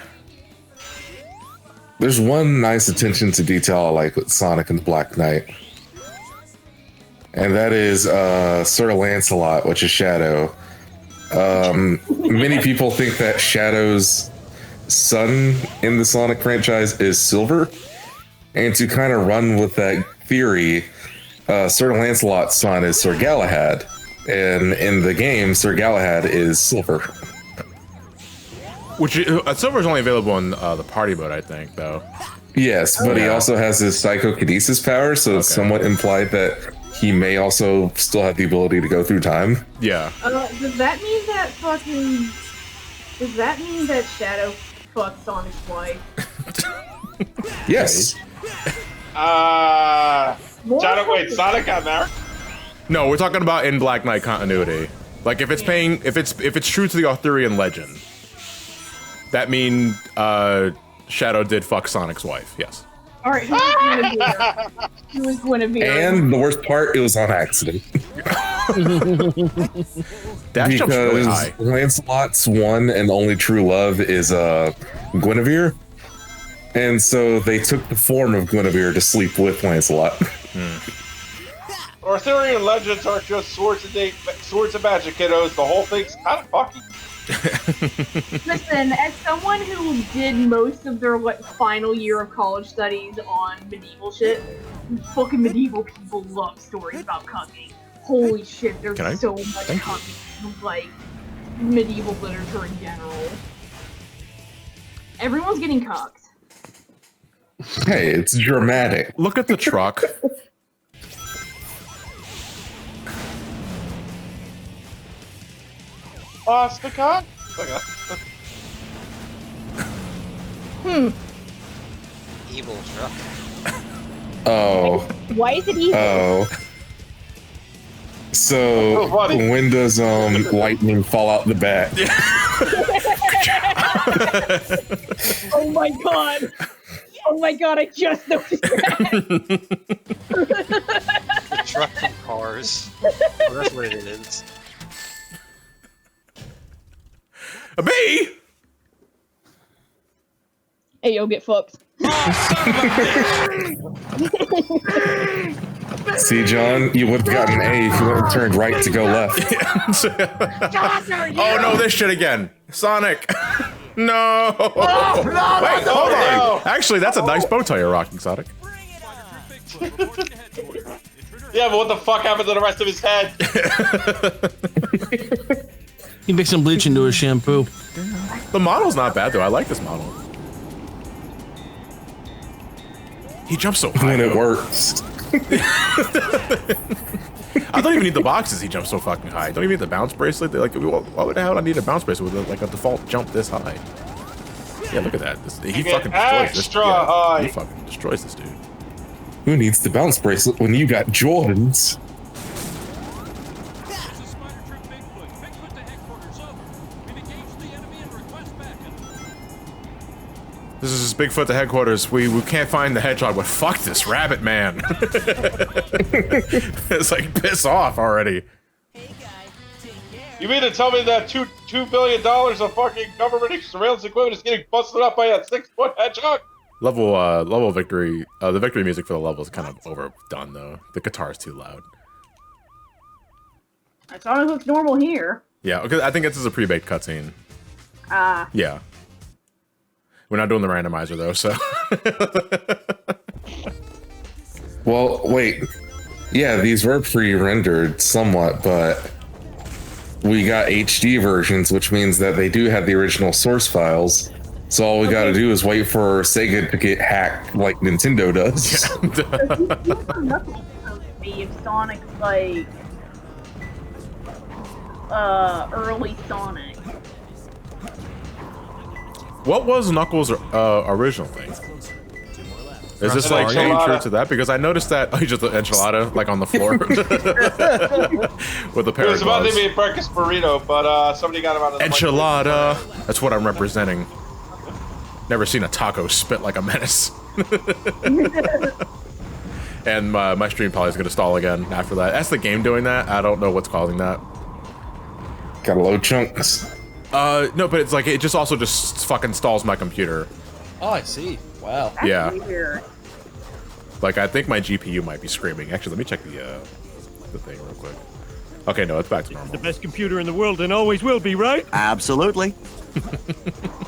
There's one nice attention to detail I like with Sonic and the Black Knight. And that is Sir Lancelot, which is Shadow. Many people think that Shadow's son in the Sonic franchise is Silver. And to kind of run with that theory, Sir Lancelot's son is Sir Galahad. And in the game, Sir Galahad is Silver. Which Silver is only available in the party mode, I think, though. Yes, but he also has his psychokinesis power, so it's somewhat implied that he may also still have the ability to go through time. Yeah. Does that mean that fucking... Does that mean that Shadow fucked Sonic's wife? Yes. Sonic got married? No, we're talking about in Black Knight continuity. Like if it's if it's true to the Arthurian legend, that means Shadow did fuck Sonic's wife. Yes. All right, who was Guinevere? And the worst part, it was on accident. Dash jumps really high. Lancelot's one and only true love is Guinevere. And so they took the form of Guinevere to sleep with Lancelot. Arthurian legends are just swords and magic, kiddos. The whole thing's kind of fucky. Listen, as someone who did most of their final year of college studies on medieval shit, fucking medieval people love stories about cucking. Holy shit, there's so much cucking in, like, medieval literature in general. Everyone's getting cucked. Hey, it's dramatic. Look at the truck. Lost the cock? Evil truck. Oh. Why is it evil? Oh. So, when does lightning fall out the back? Oh my god! Oh my god, I just noticed that! The truck from Cars. Oh, that's what it is. A bee! Hey, yo, get fucked. See, John, you would have gotten an A if you wouldn't turned right to go left. Oh no, this shit again. Sonic. No. No, wait, hold on. Actually, that's a nice bow tie you're rocking, Sonic. Yeah, but what the fuck happened to the rest of his head? He mixed some bleach into his shampoo. The model's not bad though. I like this model. He jumps so high. When it though. works. I don't even need the boxes. He jumps so fucking high. Don't even need the bounce bracelet. Like, why would the hell I need a bounce bracelet with like a default jump this high? Yeah, look at that. He fucking destroys this. Yeah, he fucking destroys this dude. Who needs the bounce bracelet when you got Jordans? This is Bigfoot to headquarters. We can't find the hedgehog, but fuck this rabbit man. It's like piss off already. You mean to tell me that $2 billion of fucking government surveillance equipment is getting busted up by a 6-foot hedgehog? Level victory. The victory music for the level is kind of overdone though. The guitar is too loud. I thought it looked normal here. Yeah, okay. I think this is a pre-baked cutscene. Ah. Yeah. We're not doing the randomizer though, so. Well, wait. Yeah, these were pre-rendered somewhat, but we got HD versions, which means that they do have the original source files. So all we gotta do is wait for Sega to get hacked like Nintendo does. Nothing to me if Sonic's like early Sonic. What was Knuckles' original thing? Is this like staying true to that? Because I noticed that he just an enchilada like on the floor with a pair of gloves. It was about to be a breakfast burrito, but somebody got him out of the enchilada. That's what I'm representing. Never seen a taco spit like a menace. And my stream probably is gonna stall again after that. That's the game doing that. I don't know what's causing that. Gotta load chunks. No, but it's like it just also just fucking stalls my computer. Oh, I see. Wow. That's Yeah. weird. Like I think my GPU might be screaming. Actually, let me check the thing real quick. Okay, no, it's back to normal. The best computer in the world and always will be, right? Absolutely.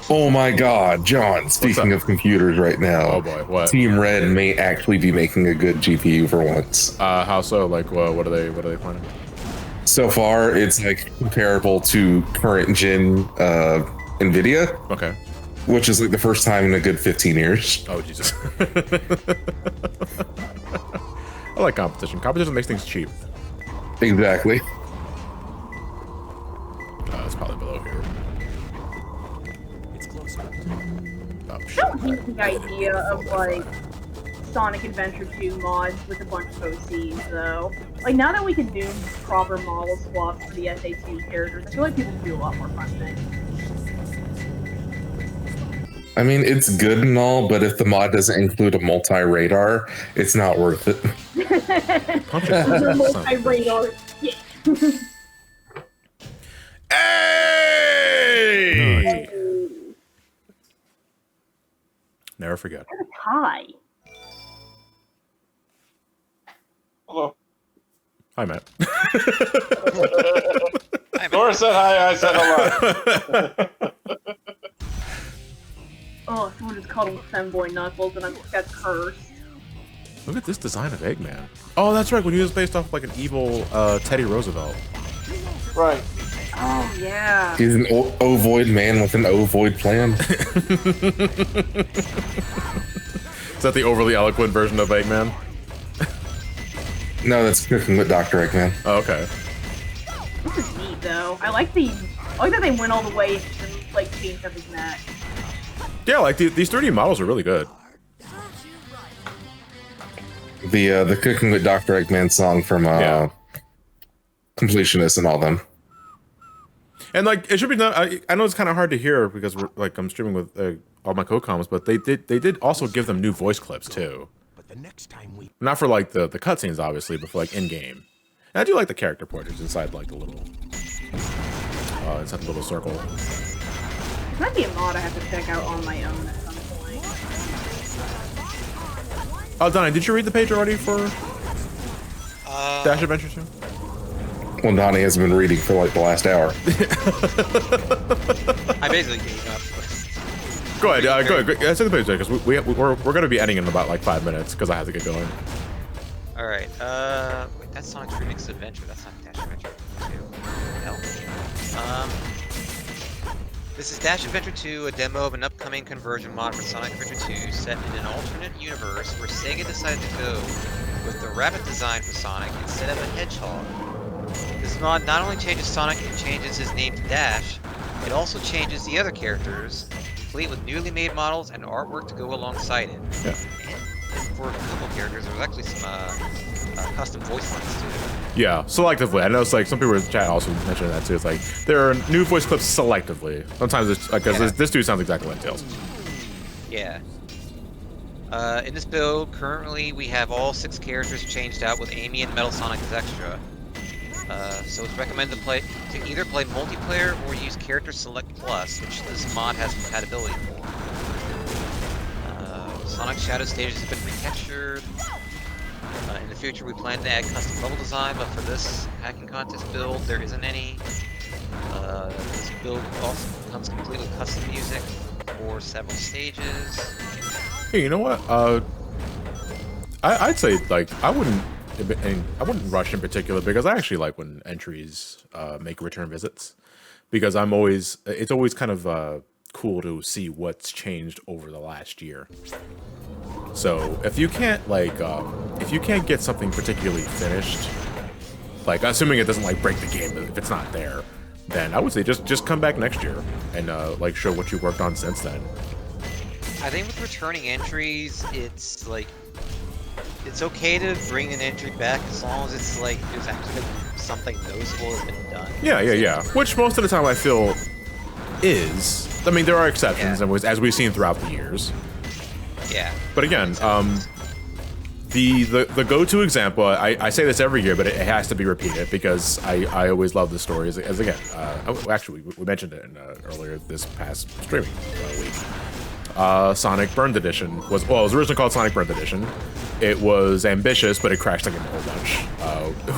Oh my god, John, speaking of computers right now. Oh boy, what? Team Red may actually be making a good GPU for once. How so? Like what are they planning? So far, it's like comparable to current gen NVIDIA. Okay. Which is like the first time in a good 15 years. Oh Jesus. I like competition. Competition makes things cheap. Exactly. It's probably below here. It's closer. Oh shit. I don't hate the idea of like Sonic Adventure 2 mods with a bunch of OCs though. Like now that we can do proper model swaps for the SA2 characters, I feel like people can do a lot more fun things. I mean, it's good and all, but if the mod doesn't include a multi-radar, it's not worth it. Multi-radar. Yeah. Hey! Never forget. Hi. Hello. Hi, Matt. Dora said hi, I said hello. Oh, someone just called him Femboy Knuckles and I got cursed. Look at this design of Eggman. Oh, that's right. When he was based off like an evil Teddy Roosevelt. Right. Oh, yeah. He's an ovoid man with an ovoid plan. Is that the overly eloquent version of Eggman? No, that's Cooking with Dr. Eggman. Oh, okay. This is neat, though. I like that they went all the way and like changed up his neck. Yeah, like these 3D models are really good. The Cooking with Dr. Eggman song from Completionist and all them. And like it should be done. I know it's kind of hard to hear because we're like I'm streaming with all my co-coms, but they did also give them new voice clips too. But the next time we Not for like the cutscenes obviously, but for like in game. And I do like the character portraits inside like the little circle. It might be a mod I have to check out on my own at some point. Oh, Donnie, did you read the page already for Dash Adventure 2? Well, Donnie has been reading for like the last hour. I basically gave up. Go ahead, go ahead. Let's take the page because we're going to be ending in about like 5 minutes because I have to get going. All right. Wait, that's Sonic's Remix Adventure. That's not Dash Adventure 2. Hell. This is Dash Adventure 2, a demo of an upcoming conversion mod for Sonic Adventure 2 set in an alternate universe where Sega decided to go with the rabbit design for Sonic instead of a hedgehog. This mod not only changes Sonic and changes his name to Dash, it also changes the other characters, complete with newly made models and artwork to go alongside it. Yeah. And for a couple characters, there's actually some custom voice lines too. Yeah, selectively. I know it's like some people in the chat also mentioned that too. It's like there are new voice clips selectively. Sometimes it's like because this dude sounds exactly like Tails. Yeah. In this build, currently we have all 6 characters changed out with Amy and Metal Sonic as extra. So it's recommended to either play multiplayer or use Character Select Plus, which this mod has compatibility for. Sonic Shadow stages have been retextured. In the future, we plan to add custom level design, but for this hacking contest build, there isn't any. This build also comes complete with custom music for several stages. Hey, you know what? I'd say like I wouldn't rush in particular because I actually like when entries make return visits because it's always kind of cool to see what's changed over the last year. So if you can't get something particularly finished, like assuming it doesn't like break the game if it's not there, then I would say just come back next year and like show what you worked on since then. I think with returning entries, it's like it's okay to bring an entry back as long as it's like there's actually something noticeable that's been done. Yeah. Which most of the time I feel is. I mean, there are exceptions, and as we've seen throughout the years. Yeah. But again, the go-to example, I say this every year, but it has to be repeated because I always love the stories. As again, actually, we mentioned it in, earlier this past streaming week. Sonic Burned Edition it was originally called Sonic Burned Edition. It was ambitious, but it crashed like a whole bunch.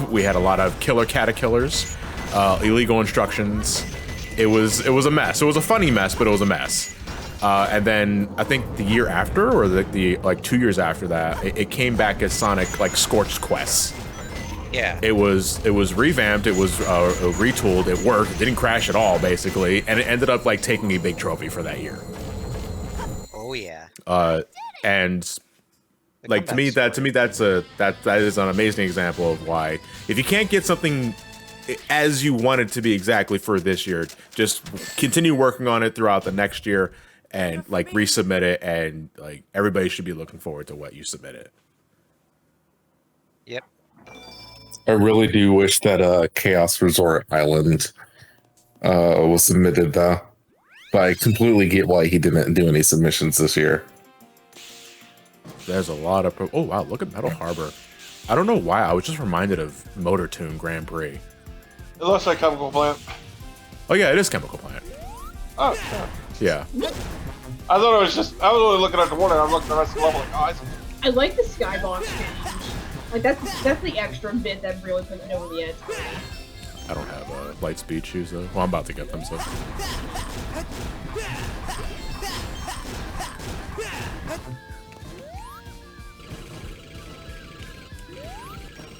We had a lot of killer caterpillars, illegal instructions. It was a mess. It was a funny mess, but it was a mess. And then I think the year after, or the like 2 years after that, it came back as Sonic like Scorched Quests. Yeah. It was revamped. It was retooled. It worked. It didn't crash at all, basically, and it ended up like taking a big trophy for that year. Oh yeah. And like to me that is an amazing example of why if you can't get something as you want it to be exactly for this year, just continue working on it throughout the next year and like resubmit it, and like everybody should be looking forward to what you submitted. Yep. I really do wish that Chaos Resort Island was submitted though. But I completely get why he didn't do any submissions this year. There's a lot of oh wow, look at Metal Harbor. I don't know why, I was just reminded of Motor Tune Grand Prix. It looks like Chemical Plant. Oh yeah, it is Chemical Plant. Oh, sure. Yeah. I thought it was just, I was only looking at the one and I'm looking at the rest of the level like, oh, I like the skybox change. Like that's the extra bit that really puts it over the edge for me. I don't have light speed shoes though. Well, I'm about to get them, so.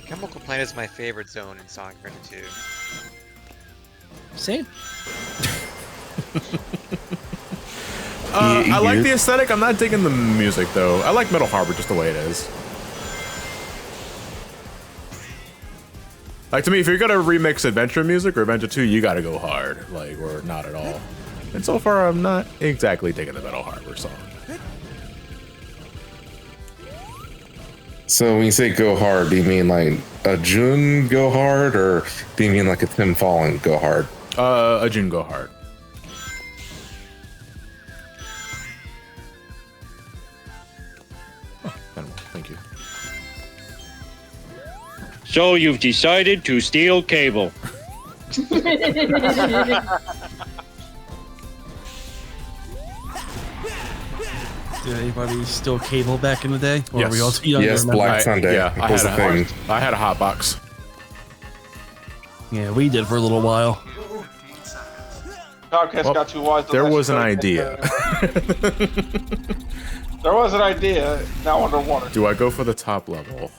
Chemical Plant is my favorite zone in Sonic Adventure 2. Same. I like the aesthetic. I'm not digging the music though. I like Metal Harbor just the way it is. Like to me, if you're gonna remix Adventure music or Adventure 2, you gotta go hard, like, or not at all. And so far, I'm not exactly digging the Metal Harbor song. So when you say go hard, do you mean like a June go hard, or do you mean like a Tim Fallen go hard? A June go hard. Oh, thank you. So you've decided to steal cable. Did anybody steal cable back in the day? Or Yes. Were we all too young to Yes, remember? Black Sunday. I had a hot box. Yeah, we did for a little while. Comcast got too wise. There was an idea. There was an idea. Now underwater. Do I go for the top level?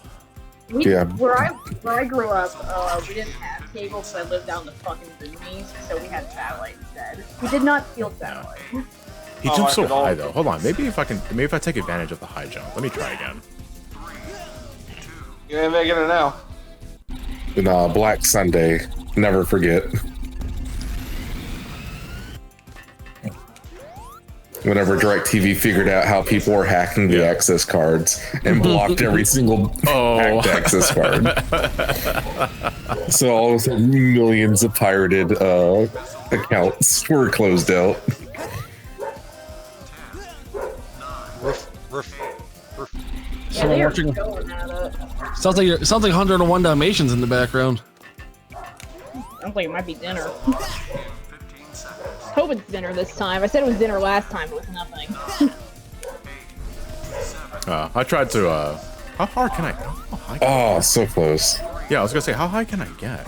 Where I grew up, we didn't have cable, so I lived down the fucking boonies, so we had satellite instead. We did not steal satellite. He jumps so high though. Hold on, maybe if I take advantage of the high jump. Let me try again. You ain't making it now. Nah, Black Sunday. Never forget. Whenever DirecTV figured out how people were hacking the access cards and blocked every single hacked access card. So all of a sudden, millions of pirated accounts were closed out. Someone watching. Sounds like 101 Dalmatians in the background. Sounds like it might be dinner. Hope it's dinner this time. I said it was dinner last time, it was nothing. I tried to. How far can I go? Oh, so close. Yeah, I was gonna say, how high can I get?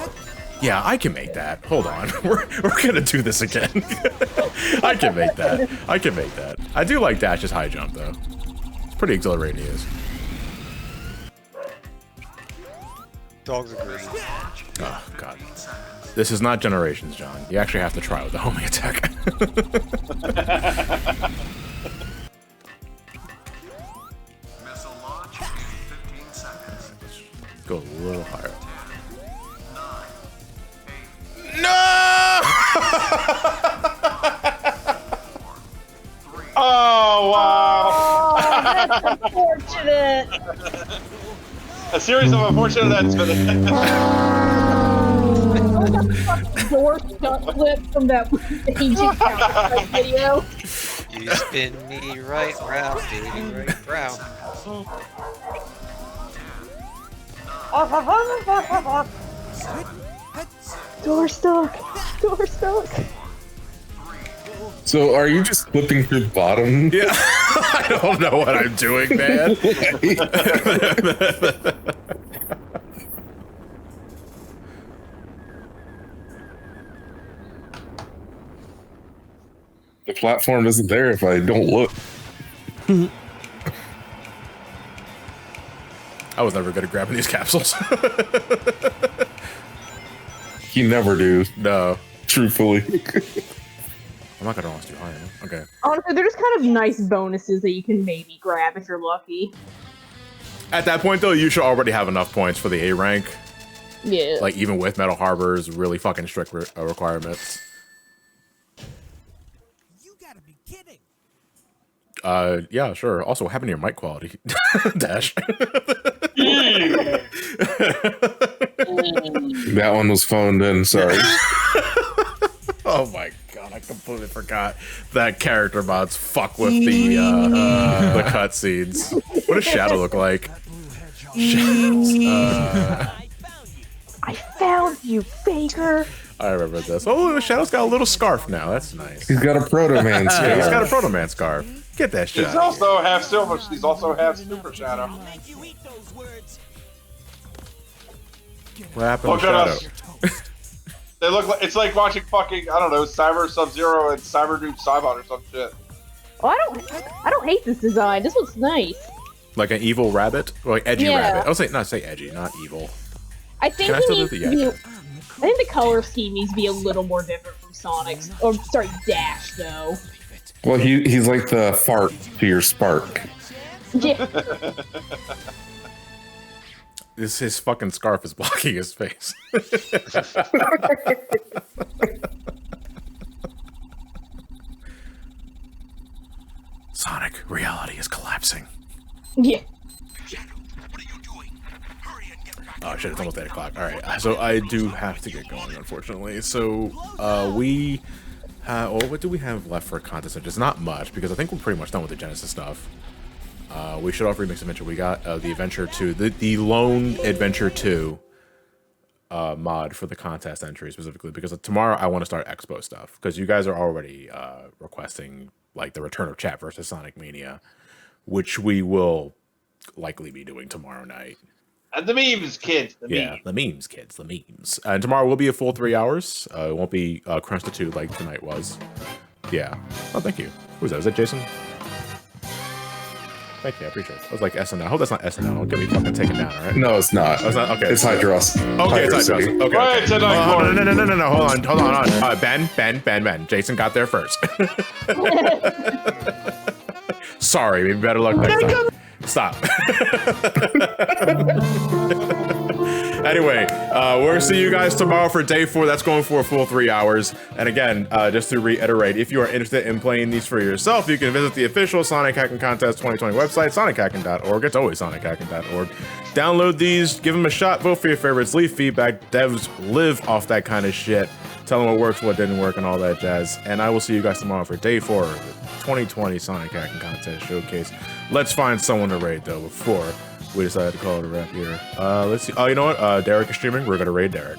Yeah, I can make that. Hold on, we're gonna do this again. I can make that. I can make that. I do like Dash's high jump though. It's pretty exhilarating. He is. Dogs agree. Oh god. This is not Generations, John. You actually have to try with the homing attack. Let's go a little higher. No! Oh wow! Oh, that's unfortunate. A series of unfortunate events for the door shut clip from that ancient Counter-Strike video. You spin me right round, baby, right round. Door stuck. Door stuck. So are you just flipping through the bottom? Yeah, I don't know what I'm doing, man. The platform isn't there if I don't look. I was never good at grabbing these capsules. You never do. No. Truthfully. I'm not gonna almost too high, huh? Okay. Honestly, they're just kind of nice bonuses that you can maybe grab if you're lucky. At that point, though, you should already have enough points for the A rank. Yeah. Like, even with Metal Harbor's really fucking strict requirements. You gotta be kidding. Yeah, sure. Also, what happened to your mic quality? Dash. That one was phoned in, sorry. Oh my god, I completely forgot that character mods fuck with the cutscenes. What does Shadow look like? I found you, Faker. I remember this. Oh, Shadow's got a little scarf now. That's nice. He's got a Proto Man scarf. Yeah, he's got a Proto Man scarf. Get that shit. He's also half silver. He's also half super shadow. What happened Look to at Shadow? us. They look like it's like watching fucking I don't know Cyber Sub-Zero and Cyber Dude Cybot or some shit. Oh, I don't hate this design. This looks nice. Like an evil rabbit? Or like edgy Yeah. rabbit. I would not say edgy, not evil. I think Can I he still do needs the to be. yeah? I think the color scheme needs to be a little more different from Sonic's. Or sorry, Dash though. Well, he's like the fart to your spark. Yeah. His fucking scarf is blocking his face. Sonic, reality is collapsing. Yeah. Oh shit, it's almost 8 o'clock. Alright, so I do have to get going, unfortunately. So, we have, well, what do we have left for content? It's not much, because I think we're pretty much done with the Genesis stuff. We showed off Remix Adventure. We got the Adventure 2, the Lone Adventure 2 mod for the contest entry specifically, because tomorrow I want to start Expo stuff, because you guys are already requesting like the Return of Chat versus Sonic Mania, which we will likely be doing tomorrow night. And the memes, kids. The Yeah, memes. the memes, kids, the memes. And tomorrow will be a full 3 hours. It won't be crunched to 2 like tonight was. Yeah. Oh, thank you. Who was that? Was that Jason? Thank you, I appreciate it. I was like SNL. I hope that's not SNL. Don't get me fucking taken down, all right? No, it's not. Oh, it's not? Okay. It's Hydros. Okay, it's Hydro Hydros. City. Okay. Right, it's a night court. No. Hold on. Ben. Jason got there first. Sorry, maybe better luck next time. Stop. Anyway, we'll see you guys tomorrow for day 4. That's going for a full 3 hours. And again, just to reiterate, if you are interested in playing these for yourself, you can visit the official Sonic Hacking Contest 2020 website, sonichacking.org. It's always sonichacking.org. Download these, give them a shot, vote for your favorites, leave feedback. Devs live off that kind of shit. Tell them what works, what didn't work, and all that jazz. And I will see you guys tomorrow for day 4 of the 2020 Sonic Hacking Contest Showcase. Let's find someone to raid, though, before we decided to call it a wrap here. Let's see. Oh, you know what? Derek is streaming. We're going to raid Derek.